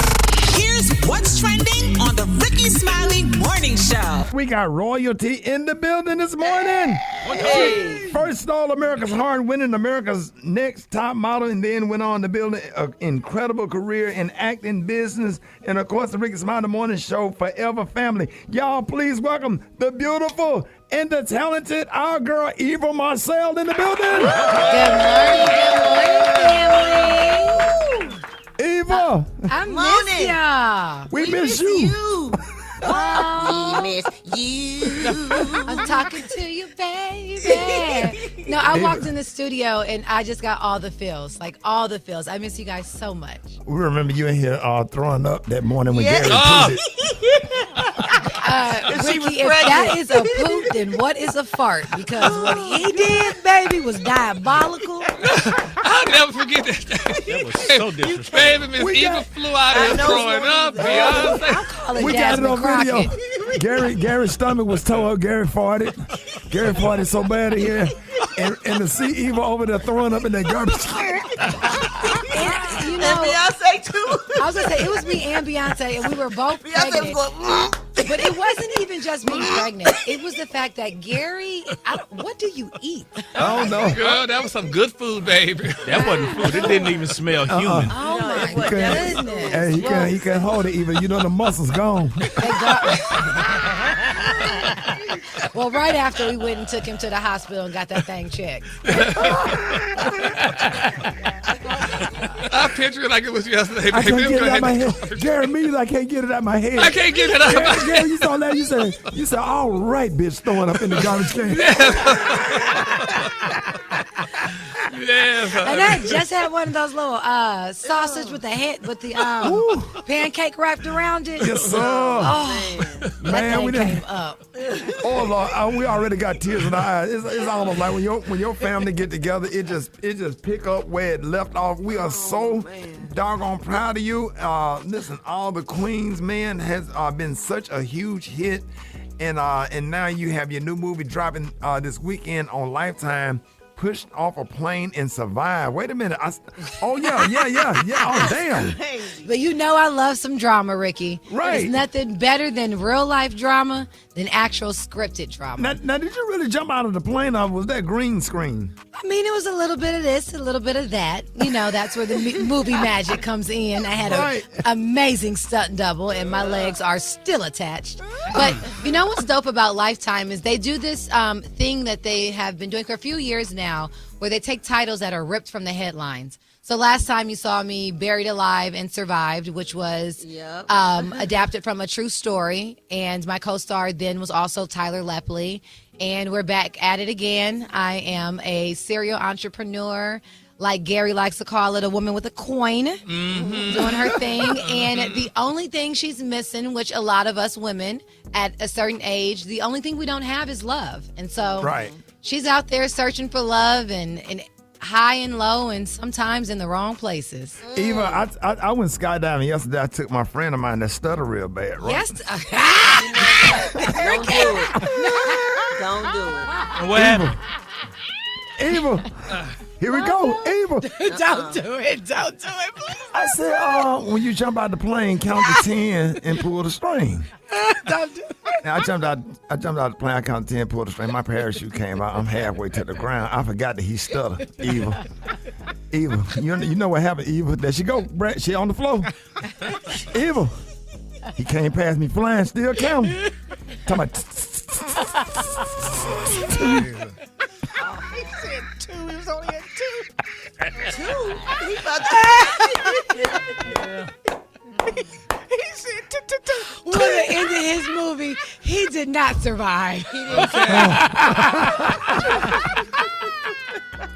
Here's what's trending on the Rickey Smiley Morning Show. We got royalty in the building this morning. Hey. First All America's Heart, winning America's Next Top Model, and then went on to build an incredible career in acting, business, and of course the Rickey Smiley Morning Show Forever Family. Y'all, please welcome the beautiful and the talented, our girl Eva Marcille in the building. Good morning, family. Eva, I miss y'all. We miss you. Oh, We miss you. I'm talking to you, baby. No, I walked in the studio and I just got all the feels, like all the feels. I miss you guys so much. We remember you in here throwing up that morning when Gary put Ricky, if that is a poop, then what is a fart? Because what he did, baby, was diabolical. I'll never forget that. That was so disrespectful. Baby, Miss Eva flew out here throwing up. Beyonce. We got it on video. Gary's stomach was tore up. Gary farted. Gary farted so bad in here. And to see Eva over there throwing up in that garbage can. You know, and Beyonce too. I was gonna say it was me and Beyonce, and we were both pregnant. But it wasn't even just being pregnant. It was the fact that Gary, what do you eat? I don't know. Girl, that was some good food, baby. That wasn't food. It didn't even smell human. Oh my goodness. Hey, he can't hold it even. You know the muscle's gone. Well, right after we went and took him to the hospital and got that thing checked. I picture it like it was yesterday. I can't get it out of my head. Gary, me, I can't get it out of my head. I can't get it out of my head. Gary, you saw that? You said, all right, bitch, throwing up in the garbage can. Yes. And I just had one of those little sausage with the pancake wrapped around it. Yes, sir. Oh, man, we came up. Oh Lord, we already got tears in our eyes. It's almost like when your family get together, it just pick up where it left off. We are so doggone proud of you. Listen, All the Queens, man, has been such a huge hit, and now you have your new movie dropping this weekend on Lifetime. Pushed off a plane and survived. Wait a minute. Yeah. Oh, damn. But you know I love some drama, Ricky. Right. There's nothing better than real-life drama than actual scripted drama. Now, did you really jump out of the plane, or was that green screen? I mean, it was a little bit of this, a little bit of that. You know, that's where the movie magic comes in. I had an amazing stunt double, and my legs are still attached. But you know what's dope about Lifetime is they do this thing that they have been doing for a few years now, where they take titles that are ripped from the headlines. So last time you saw me Buried Alive and Survived, which was adapted from a true story. And my co-star then was also Tyler Lepley. And we're back at it again. I am a serial entrepreneur, like Gary likes to call it, a woman with a coin, doing her thing. And the only thing she's missing, which a lot of us women at a certain age, the only thing we don't have is love. And so she's out there searching for love and high and low and sometimes in the wrong places. Eva, I went skydiving yesterday. I took my friend of mine that stutter real bad, right? Yes. Don't do it. And what happened? Eva, here we go. Eva. Don't do it. Don't do it, please. I said, when you jump out the plane, count to 10 and pull the string. Don't do it. Now, I jumped out the plane, I counted 10, pulled the string. My parachute came out. I'm halfway to the ground. I forgot that he stuttered. Eva, you know what happened, Eva? There she go, Brent. She on the floor. Eva, he came past me flying, still counting. Talking about. He said 2. He was only at 2. 2? He about to... He Well, the end of his movie, he did not survive. He didn't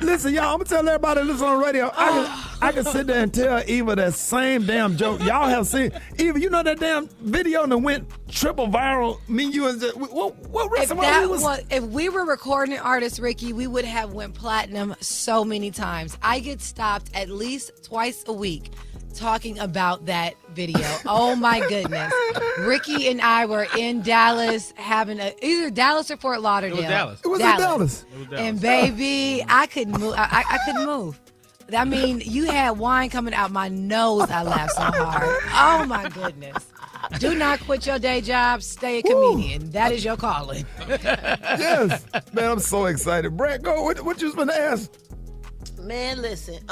Listen, y'all, I'm going to tell everybody listen on the radio. I can sit there and tell Eva that same damn joke. Y'all have seen. Eva, you know that damn video that went triple viral? Me, you, and if we were recording artists, Ricky, we would have went platinum so many times. I get stopped at least twice a week talking about that video. Oh my goodness. Ricky and I were in Dallas having either Dallas or Fort Lauderdale. It was Dallas. It was in Dallas. And baby, I couldn't move. I couldn't move. I mean, you had wine coming out my nose. I laughed so hard. Oh my goodness. Do not quit your day job. Stay a comedian. That is your calling. Yes. Man, I'm so excited. Brent, go. What you was going to ask? Man, listen.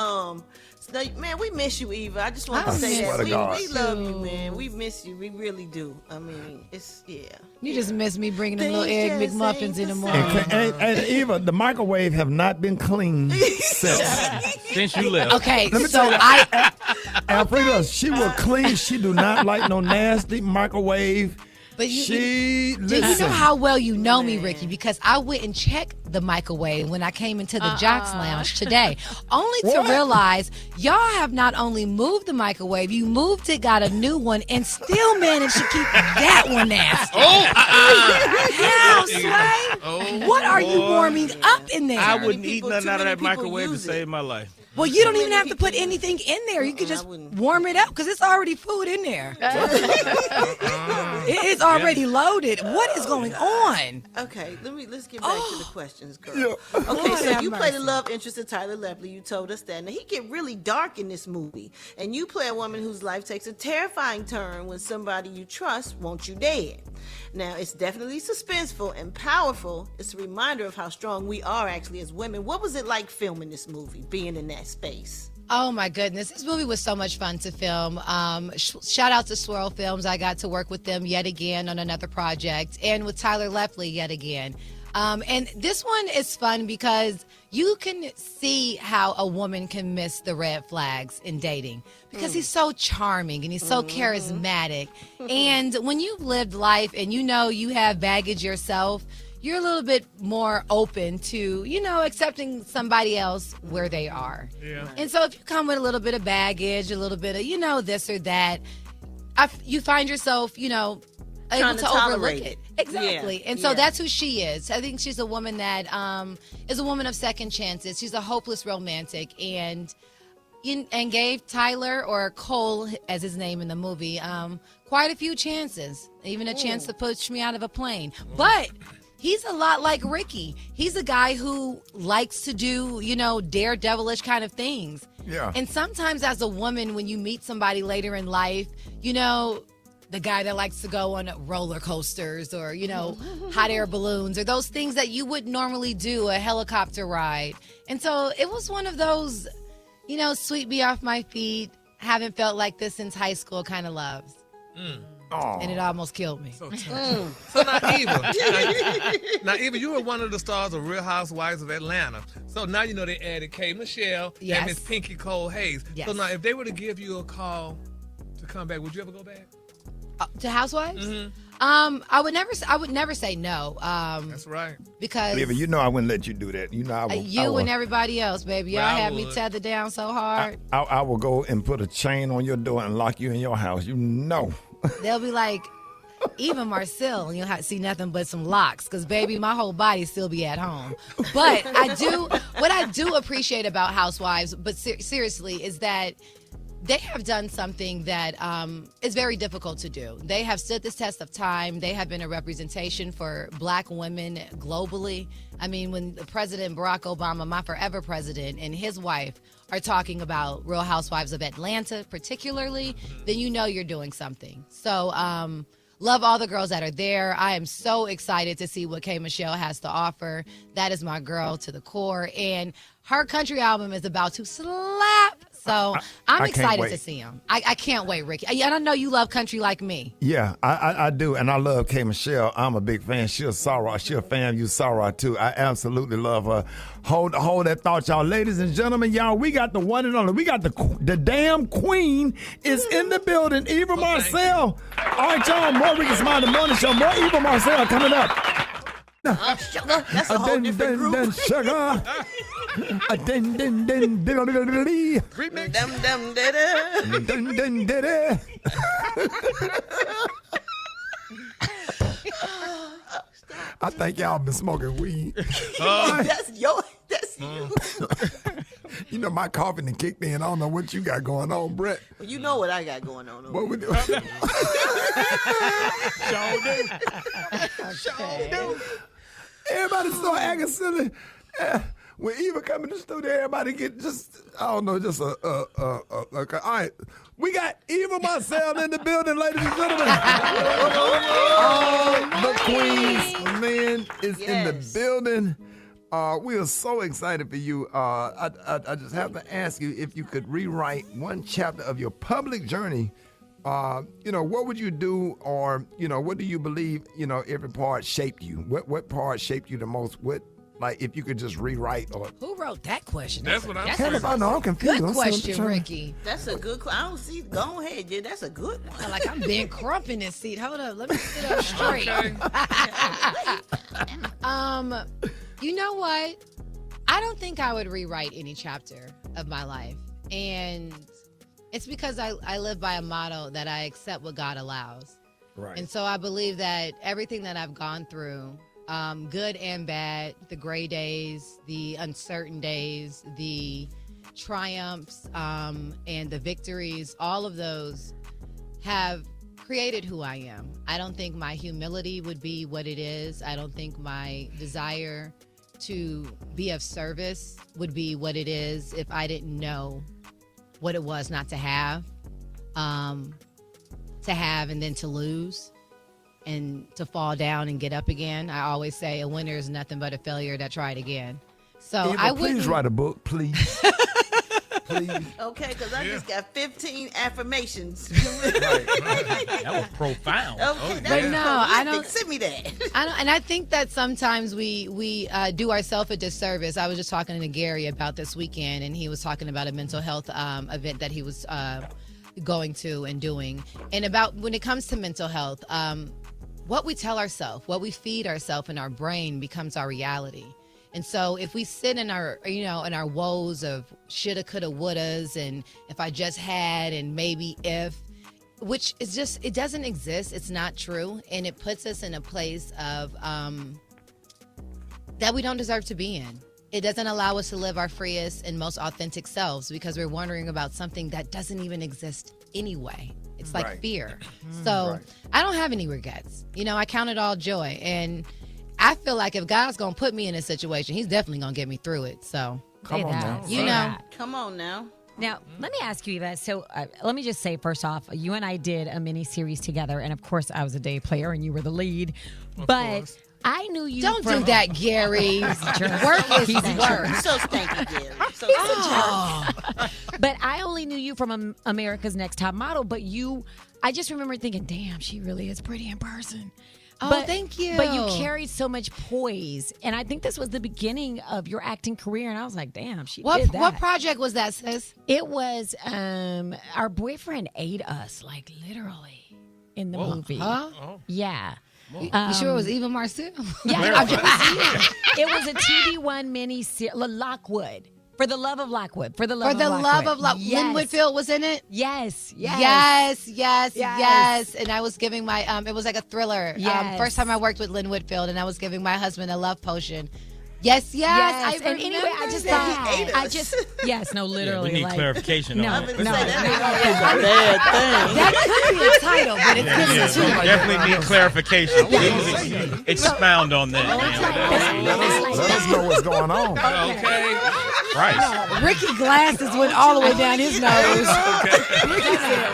Man, we miss you, Eva. I just want to say that. We love you, man. We miss you. We really do. I mean, You just miss me bringing them little egg McMuffins in the morning. And Eva, the microwave have not been cleaned since you left. Okay, so Alfreda, she will clean. She do not like no nasty microwave. But do you know how well you know me, Ricky? Because I went and checked the microwave when I came into the Jocks Lounge today, only to realize y'all have not only moved the microwave, you moved it, got a new one, and still managed to keep that one nasty. How, Sway? What are you warming up in there? I wouldn't eat nothing out of that microwave to save my life. Well, you don't even have to put anything in there. You could just warm it up because it's already food in there. It is already loaded. What is going on? Okay, let's get back to the questions, girl. Okay, so you play the love interest of Tyler Lepley. You told us that. Now, he get really dark in this movie. And you play a woman whose life takes a terrifying turn when somebody you trust wants you dead. Now, it's definitely suspenseful and powerful. It's a reminder of how strong we are actually as women. What was it like filming this movie, being in that space? Oh my goodness, this movie was so much fun to film. Shout out to Swirl Films. I got to work with them yet again on another project, and with Tyler Lepley yet again. And this one is fun because you can see how a woman can miss the red flags in dating because he's so charming and he's so charismatic. And when you've lived life and you know you have baggage yourself, you're a little bit more open to, accepting somebody else where they are. Yeah. And so if you come with a little bit of baggage, a little bit of, this or that, you find yourself, able to overlook it. Exactly. Yeah. And so that's who she is. I think she's a woman that is a woman of second chances. She's a hopeless romantic and gave Tyler, or Cole as his name in the movie, quite a few chances, even a chance to push me out of a plane. But he's a lot like Ricky. He's a guy who likes to do, daredevilish kind of things. Yeah. And sometimes as a woman, when you meet somebody later in life, the guy that likes to go on roller coasters or, hot air balloons or those things that you would normally do, a helicopter ride. And so it was one of those, sweep me off my feet, haven't felt like this since high school kind of loves. And it almost killed me. So now, Eva, you were one of the stars of Real Housewives of Atlanta. So now you know they added K. Michelle and Miss Pinky Cole Hayes. Yes. So now if they were to give you a call to come back, would you ever go back? To Housewives? Mm-hmm. I would never say no. That's right. Because Eva, I wouldn't let you do that. I will. And everybody else, baby. Y'all have me tethered down so hard. I will go and put a chain on your door and lock you in your house. They'll be like, Eva Marcille, and you'll see nothing but some locks because, baby, my whole body still be at home. But what I do appreciate about Housewives, but seriously, is that they have done something that is very difficult to do. They have stood this test of time. They have been a representation for black women globally. I mean, when the President Barack Obama, my forever president, and his wife are talking about Real Housewives of Atlanta particularly, then you're doing something. So love all the girls that are there. I am so excited to see what K. Michelle has to offer. That is my girl to the core. And her country album is about to slap. So I'm excited to see him. I can't wait, Ricky. I know you love country like me. Yeah, I do. And I love K. Michelle. I'm a big fan. She's a Sarah. She's a fan of you, Sarah, too. I absolutely love her. Hold that thought, y'all. Ladies and gentlemen, y'all, we got the one and only. We got the damn queen is in the building. Eva Marcille. All right, y'all. More Rickey Smiley, the morning show. More Eva Marcille coming up. Sugar. That's a whole different group. Sugar. Remix. Dum diddy. I think y'all been smoking weed. That's you. You know, my coffee done kicked in. I don't know what you got going on, Brent. Well, you know what I got going on. What we do? Everybody start acting silly. When Eva come in the studio, everybody get just, I don't know, just all right. We got Eva Marcille in the building, ladies and gentlemen. All the Queens men is in the building. We are so excited for you. I just have to ask you if you could rewrite one chapter of your public journey. What would you do, or what do you believe? Every part shaped you. What part shaped you the most? If you could just rewrite or Who wrote that question? That's what I'm saying. I know, I'm confused. Good question, Ricky. That's a good. I don't see. Go ahead, yeah. That's a good one. Like I'm being crump in this seat. Hold up, let me sit up straight. You know what? I don't think I would rewrite any chapter of my life, and it's because I live by a motto that I accept what God allows. Right. And so I believe that everything that I've gone through, good and bad, the gray days, the uncertain days, the triumphs, and the victories, all of those have created who I am. I don't think my humility would be what it is. I don't think my desire to be of service would be what it is if I didn't know what it was not to have and then to lose and to fall down and get up again. I always say a winner is nothing but a failure that tried again. So Eva, I wouldn't. please write a book, please. Please. Okay, because I just got 15 affirmations. That was profound. Okay, But no, I don't. Send me that. I don't, and I think that sometimes we do ourselves a disservice. I was just talking to Gary about this weekend, and he was talking about a mental health event that he was going to and doing, and about when it comes to mental health, what we tell ourselves, what we feed ourselves in our brain becomes our reality. And so if we sit in our, in our woes of shoulda, coulda, wouldas, and if I just had, and maybe if, which is just, it doesn't exist. It's not true. And it puts us in a place of, that we don't deserve to be in. It doesn't allow us to live our freest and most authentic selves because we're wondering about something that doesn't even exist anyway. It's like Right. fear. So I don't have any regrets. I count it all joy. And I feel like if God's going to put me in a situation, he's definitely going to get me through it. So, Come on now. Come on now. Now, let me ask you, Eva. So, let me just say, first off, you and I did a mini series together, and of course, I was a day player, and you were the lead. But I knew you. Don't from do that, Gary. Work is work. So stanky, Gary. So But I only knew you from America's Next Top Model. But I just remember thinking, damn, she really is pretty in person. Oh, thank you. But you carried so much poise, and I think this was the beginning of your acting career. And I was like, "Damn, she did that." What project was that, sis? It was our boyfriend ate us, like literally, in the movie. Huh? Yeah. You sure it was Eva Marcille? Yeah, it was a TV1 mini series. Lockwood. For the love of Lockwood. For the love of Lockwood. Yes. Lynn Whitfield was in it? Yes. And I was giving my, it was like a thriller. Yes. First time I worked with Lynn Whitfield, and I was giving my husband a love potion. Yes. And anyway, I just thought, literally. We need clarification on that. That could be a title, but it's given to me. Definitely need clarification. Please expound on that. Let us know what's going on. Okay. Christ. Ricky glasses went all the way down his nose.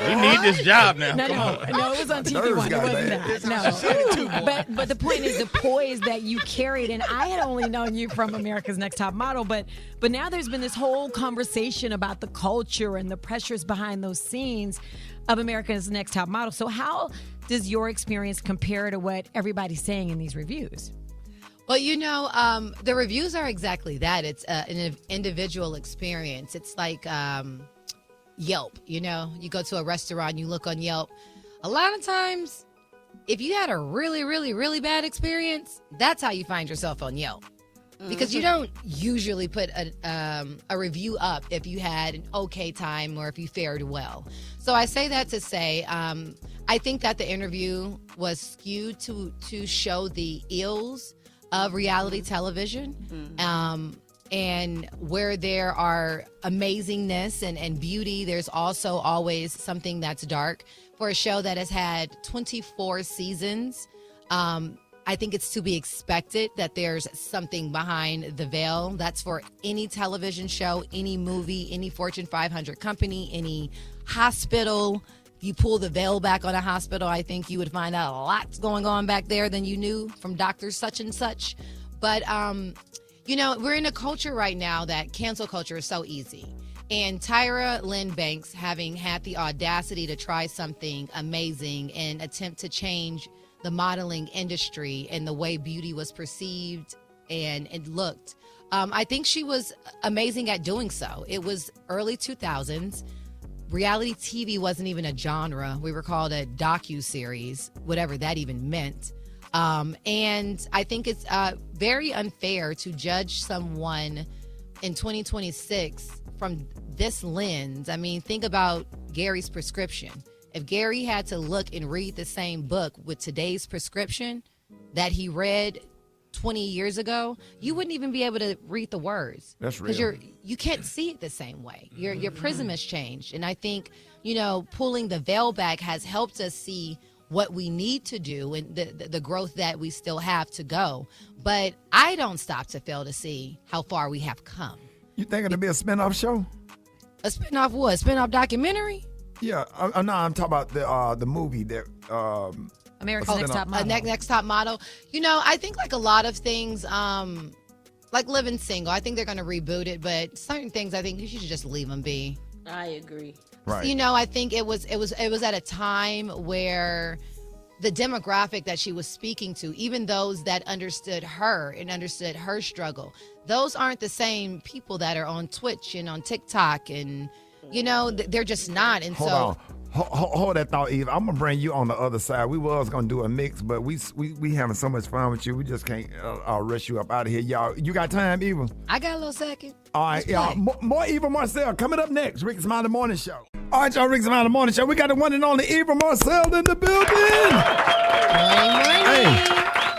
We need this job now. No, it was on TV1. It wasn't that. No. But the point is the poise that you carried, and I had only known you from America's Next Top Model, but now there's been this whole conversation about the culture and the pressures behind those scenes of America's Next Top Model. So how does your experience compare to what everybody's saying in these reviews? Well, the reviews are exactly that. It's an individual experience. It's like Yelp, you go to a restaurant, you look on Yelp. A lot of times, if you had a really, really, really bad experience, that's how you find yourself on Yelp. Because you don't usually put a review up if you had an okay time or if you fared well. So I say that to say, I think that the interview was skewed to show the ills of reality television. And where there are amazingness and beauty, there's also always something that's dark. For a show that has had 24 seasons, I think it's to be expected that there's something behind the veil. That's for any television show, any movie, any Fortune 500 company, any hospital. If you pull the veil back on a hospital, I think you would find out a lot's going on back there than you knew from doctors such and such. But, we're in a culture right now that cancel culture is so easy. And Tyra Lynn Banks, having had the audacity to try something amazing and attempt to change the modeling industry and the way beauty was perceived and it looked, I think she was amazing at doing so. It was early 2000s. Reality TV wasn't even a genre. We were called a docu-series, whatever that even meant. And I think it's very unfair to judge someone in 2026 from this lens. I mean, think about Gary's prescription. If Gary had to look and read the same book with today's prescription that he read 20 years ago, you wouldn't even be able to read the words. That's real. Because you can't see it the same way. Your prism has changed. And I think, pulling the veil back has helped us see what we need to do and the growth that we still have to go. But I don't stop to fail to see how far we have come. You think it'll be a spinoff show? A spinoff what? A spinoff documentary? Yeah, no, I'm talking about the movie that America's Next Top Model. Next Top Model. I think like a lot of things, like Living Single, I think they're going to reboot it, but certain things I think you should just leave them be. I agree. Right. I think it was at a time where the demographic that she was speaking to, even those that understood her and understood her struggle, those aren't the same people that are on Twitch and on TikTok, and they're just not. And Hold that thought, Eva. I'm gonna bring you on the other side. We was gonna do a mix, but we having so much fun with you. We just can't rush you up out of here, y'all. You got time, Eva? I got a little second. All right, y'all. More Eva Marcille coming up next. Rickey Smiley Morning Show. All right, y'all. Rickey Smiley Morning Show. We got the one and only Eva Marcille in the building. Hey.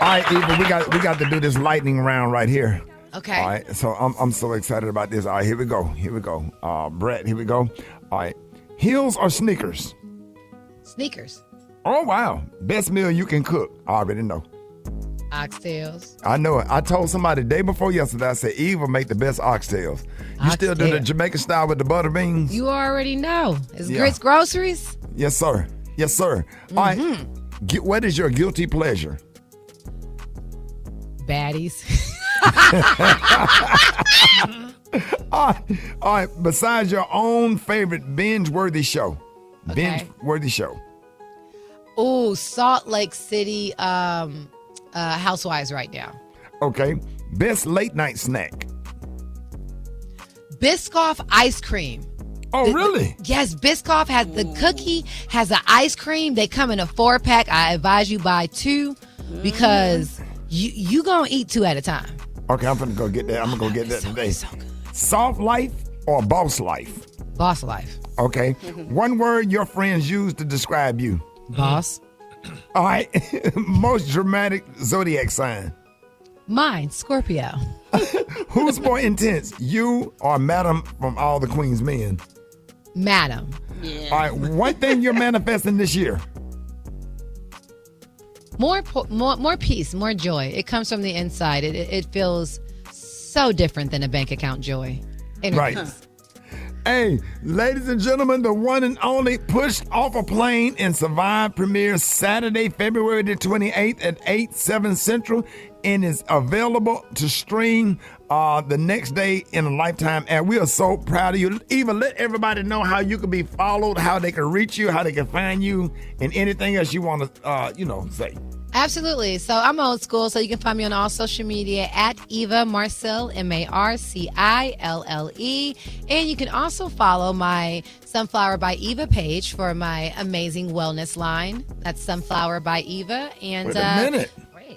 All right, Eva. We got to do this lightning round right here. Okay. All right. So I'm so excited about this. All right, here we go. Brett, here we go. All right. Heels or sneakers? Sneakers. Oh, wow. Best meal you can cook. I already know. Oxtails. I know it. I told somebody the day before yesterday, I said, Eva make the best oxtails. You still do the Jamaican style with the butter beans? You already know. It's Grits Groceries? Yes, sir. Yes, sir. All right. What is your guilty pleasure? Baddies. All right. Besides your own favorite binge-worthy show. Binge-worthy show. Oh, Salt Lake City Housewives right now. Okay. Best late-night snack. Biscoff ice cream. Oh, really? Yes, Biscoff has the cookie, has the ice cream. They come in a 4-pack. I advise you buy 2 because you gonna eat 2 at a time. Okay, I'm gonna go get that. I'm gonna go get that today. So good. Soft life or boss life? Boss life. Okay. One word your friends use to describe you. Boss. All right. Most dramatic zodiac sign. Mine, Scorpio. Who's more intense, you or Madam from All the Queen's Men? Madam. Yeah. All right. One thing you're manifesting this year. More peace, more joy. It comes from the inside. It feels so different than a bank account joy. Right. Hey, ladies and gentlemen, the one and only Pushed Off a Plane and Survive premieres Saturday, February the 28th at 8/7 Central and is available to stream the next day in a Lifetime. And we are so proud of you. Eva, let everybody know how you can be followed, how they can reach you, how they can find you, and anything else you want to, say. Absolutely. So I'm old school, so you can find me on all social media at Eva Marcille, Marcille. And you can also follow my Sunflower by Eva page for my amazing wellness line. That's Sunflower by Eva. And Wait a minute.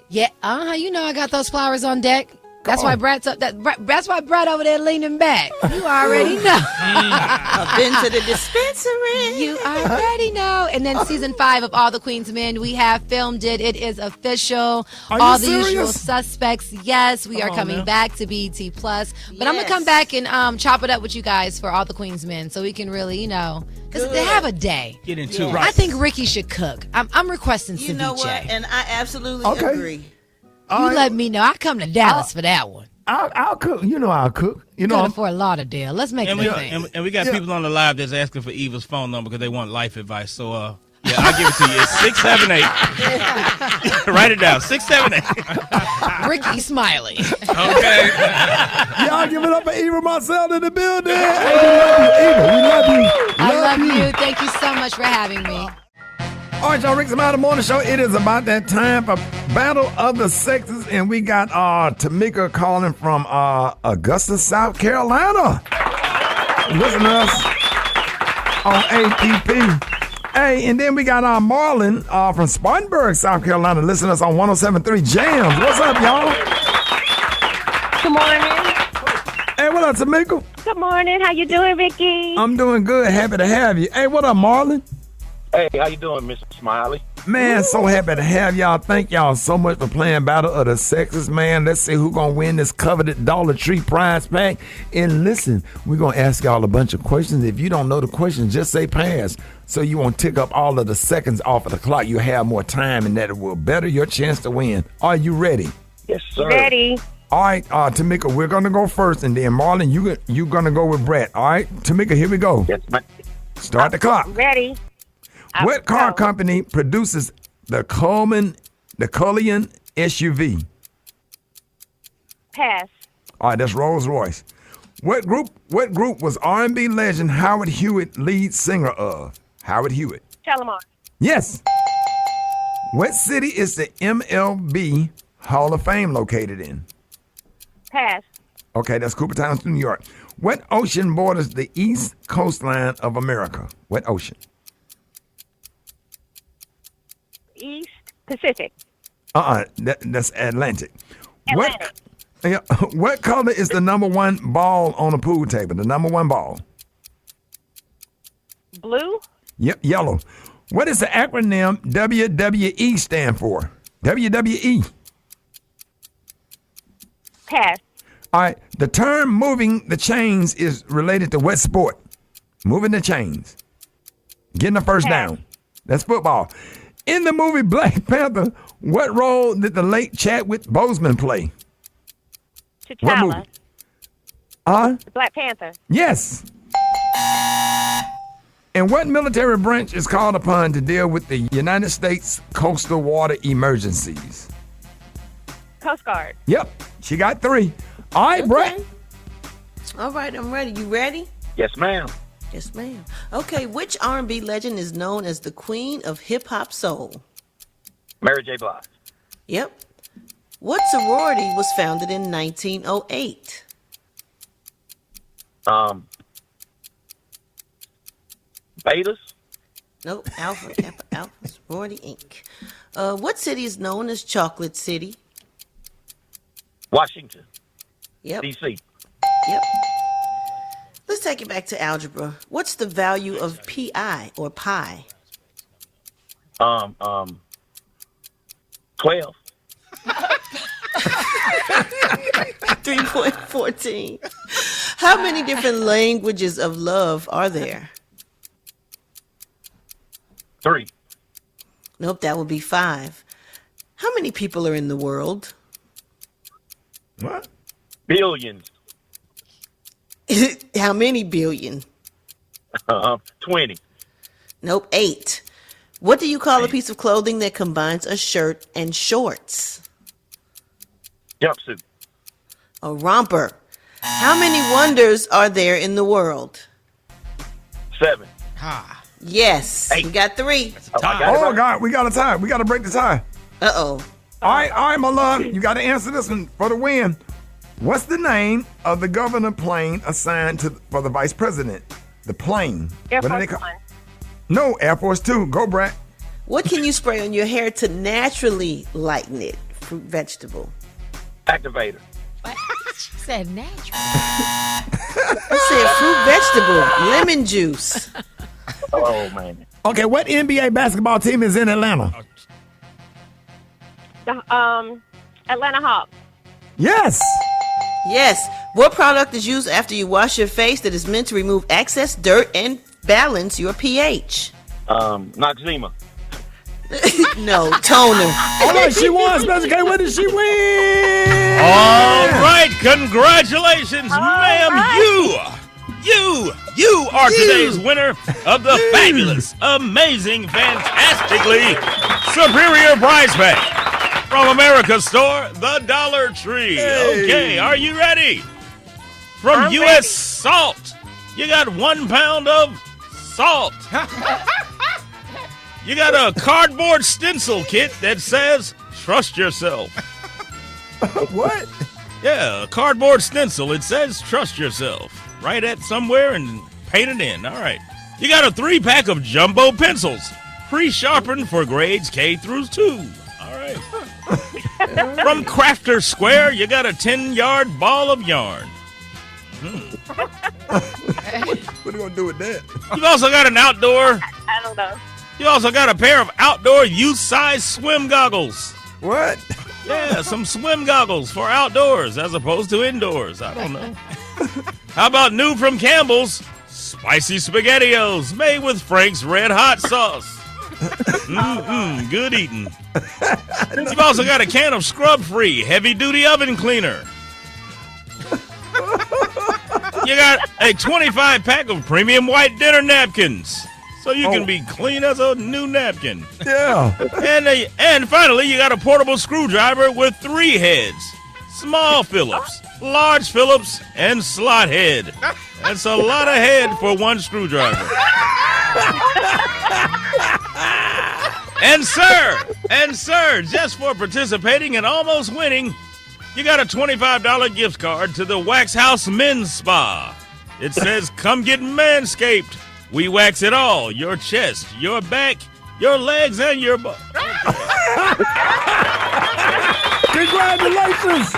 Yeah, you know I got those flowers on deck. That's why Brat's that's why Brat over there leaning back. You already know. I've been to the dispensary. You already know. And then season 5 of All the Queen's Men, we have filmed it. It is official. All the usual suspects. Yes, we are coming back to BET Plus. But I'm gonna come back and chop it up with you guys for All the Queen's Men, so we can really, because they have a day. Get into it. I think Ricky should cook. I'm requesting ceviche. You know what? And I absolutely agree. Let me know. I come to Dallas for that one. I'll cook. I'll cook. Good for Fort Lauderdale. Let's make it a thing. And we got people on the live that's asking for Eva's phone number because they want life advice. So, I'll give it to you. It's 678. Write it down. 678. Rickey Smiley. Okay. Y'all give it up for Eva Marcille in the building. Eva, we love you. I love you. Thank you so much for having me. All right, y'all, Rickey Smiley Morning Show. It is about that time for Battle of the Sexes, and we got Tamika calling from Augusta, South Carolina. Listen to us on APP. Hey, and then we got Marlon from Spartanburg, South Carolina. Listen to us on 107.3 Jams. What's up, y'all? Good morning. Hey, what up, Tamika? Good morning. How you doing, Ricky? I'm doing good. Happy to have you. Hey, what up, Marlon? Hey, how you doing, Mr. Smiley? Man, so happy to have y'all. Thank y'all so much for playing Battle of the Sexes, man. Let's see who's going to win this coveted Dollar Tree prize pack. And listen, we're going to ask y'all a bunch of questions. If you don't know the questions, just say pass. So you won't tick up all of the seconds off of the clock. You have more time, and that will better your chance to win. Are you ready? Yes, sir. Ready. All right, Tamika, we're going to go first. And then, Marlon, you're going to go with Brat. All right, Tamika, here we go. Yes, ma'am. Start the clock. Ready. What car company produces the Cullinan SUV? Pass. All right, that's Rolls Royce. What group was R&B legend Howard Hewitt lead singer of? Howard Hewitt. Shalimar. Yes. What city is the MLB Hall of Fame located in? Pass. Okay, that's Cooperstown, New York. What ocean borders the east coastline of America? What ocean? East Pacific. That's Atlantic. What color is the number one ball on a pool table? The number one ball. Blue. Yep, yellow. What does the acronym WWE stand for? WWE. Pass. All right. The term moving the chains is related to what sport? Moving the chains. Getting the first down. That's football. In the movie Black Panther, what role did the late Chadwick Boseman play? What movie? Black Panther. Yes. And what military branch is called upon to deal with the United States coastal water emergencies? Coast Guard. Yep. She got 3. All right, Brent. All right, I'm ready. You ready? Yes, ma'am. Yes, ma'am. Okay, which R&B legend is known as the queen of hip-hop soul? Mary J. Blige. Yep. What sorority was founded in 1908? Betas. Nope. Alpha Sorority Inc. What city is known as Chocolate City? Washington. Yep. D.C. Yep. Let's take it back to algebra. What's the value of pi or pi? 12. 3.14. How many different languages of love are there? 3. Nope, that would be 5. How many people are in the world? What? Billions. How many billion? 20. Nope, 8. What do you call a piece of clothing that combines a shirt and shorts? Jumpsuit. A romper. How many wonders are there in the world? 7. Yes. 8. We got 3. Oh, God, we got a tie. We got to break the tie. Uh-oh. All right, my love. You got to answer this one for the win. What's the name of the governor plane assigned for the vice president? The plane. Air What do they Force call- One. No, Air Force 2. Go, Brat. What can you spray on your hair to naturally lighten it? Fruit, vegetable. Activator. She said natural. I said fruit, vegetable. Lemon juice. Oh, man. Okay, what NBA basketball team is in Atlanta? The Atlanta Hawks. Yes. Yes. What product is used after you wash your face that is meant to remove excess dirt and balance your pH? Noxzema. No, toner. All right, she won. Special K. What did she win? All right, congratulations, ma'am. You are today's winner of the fabulous, amazing, fantastically superior prize pack from America's store, the Dollar Tree. Hey. Okay, are you ready? From I'm U.S. ready. Salt, you got 1 pound of salt. You got a cardboard stencil kit that says, "Trust yourself." What? Yeah, a cardboard stencil. It says, "Trust yourself." Write it somewhere and paint it in. All right. You got a 3-pack of jumbo pencils, pre-sharpened for grades K through 2. All right. From Crafter Square, you got a 10-yard ball of yarn. What are you going to do with that? You've also got an outdoor. I don't know. You also got a pair of outdoor youth-size swim goggles. What? Yeah, some swim goggles for outdoors as opposed to indoors. I don't know. How about new from Campbell's? Spicy SpaghettiOs made with Frank's Red Hot sauce. Good eating. You've also got a can of scrub-free heavy-duty oven cleaner. You got a 25-pack of premium white dinner napkins, so you can be clean as a new napkin. Yeah. And finally, you got a portable screwdriver with 3 heads. Small Phillips, large Phillips, and slot head. That's a lot of head for one screwdriver. And sir, just for participating and almost winning, you got a $25 gift card to the Wax House Men's Spa. It says, "Come get manscaped. We wax it all. Your chest, your back, your legs, and your butt." Congratulations.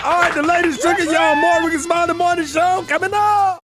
All right, the ladies took it, y'all. More Rickey Smiley Morning Show coming up.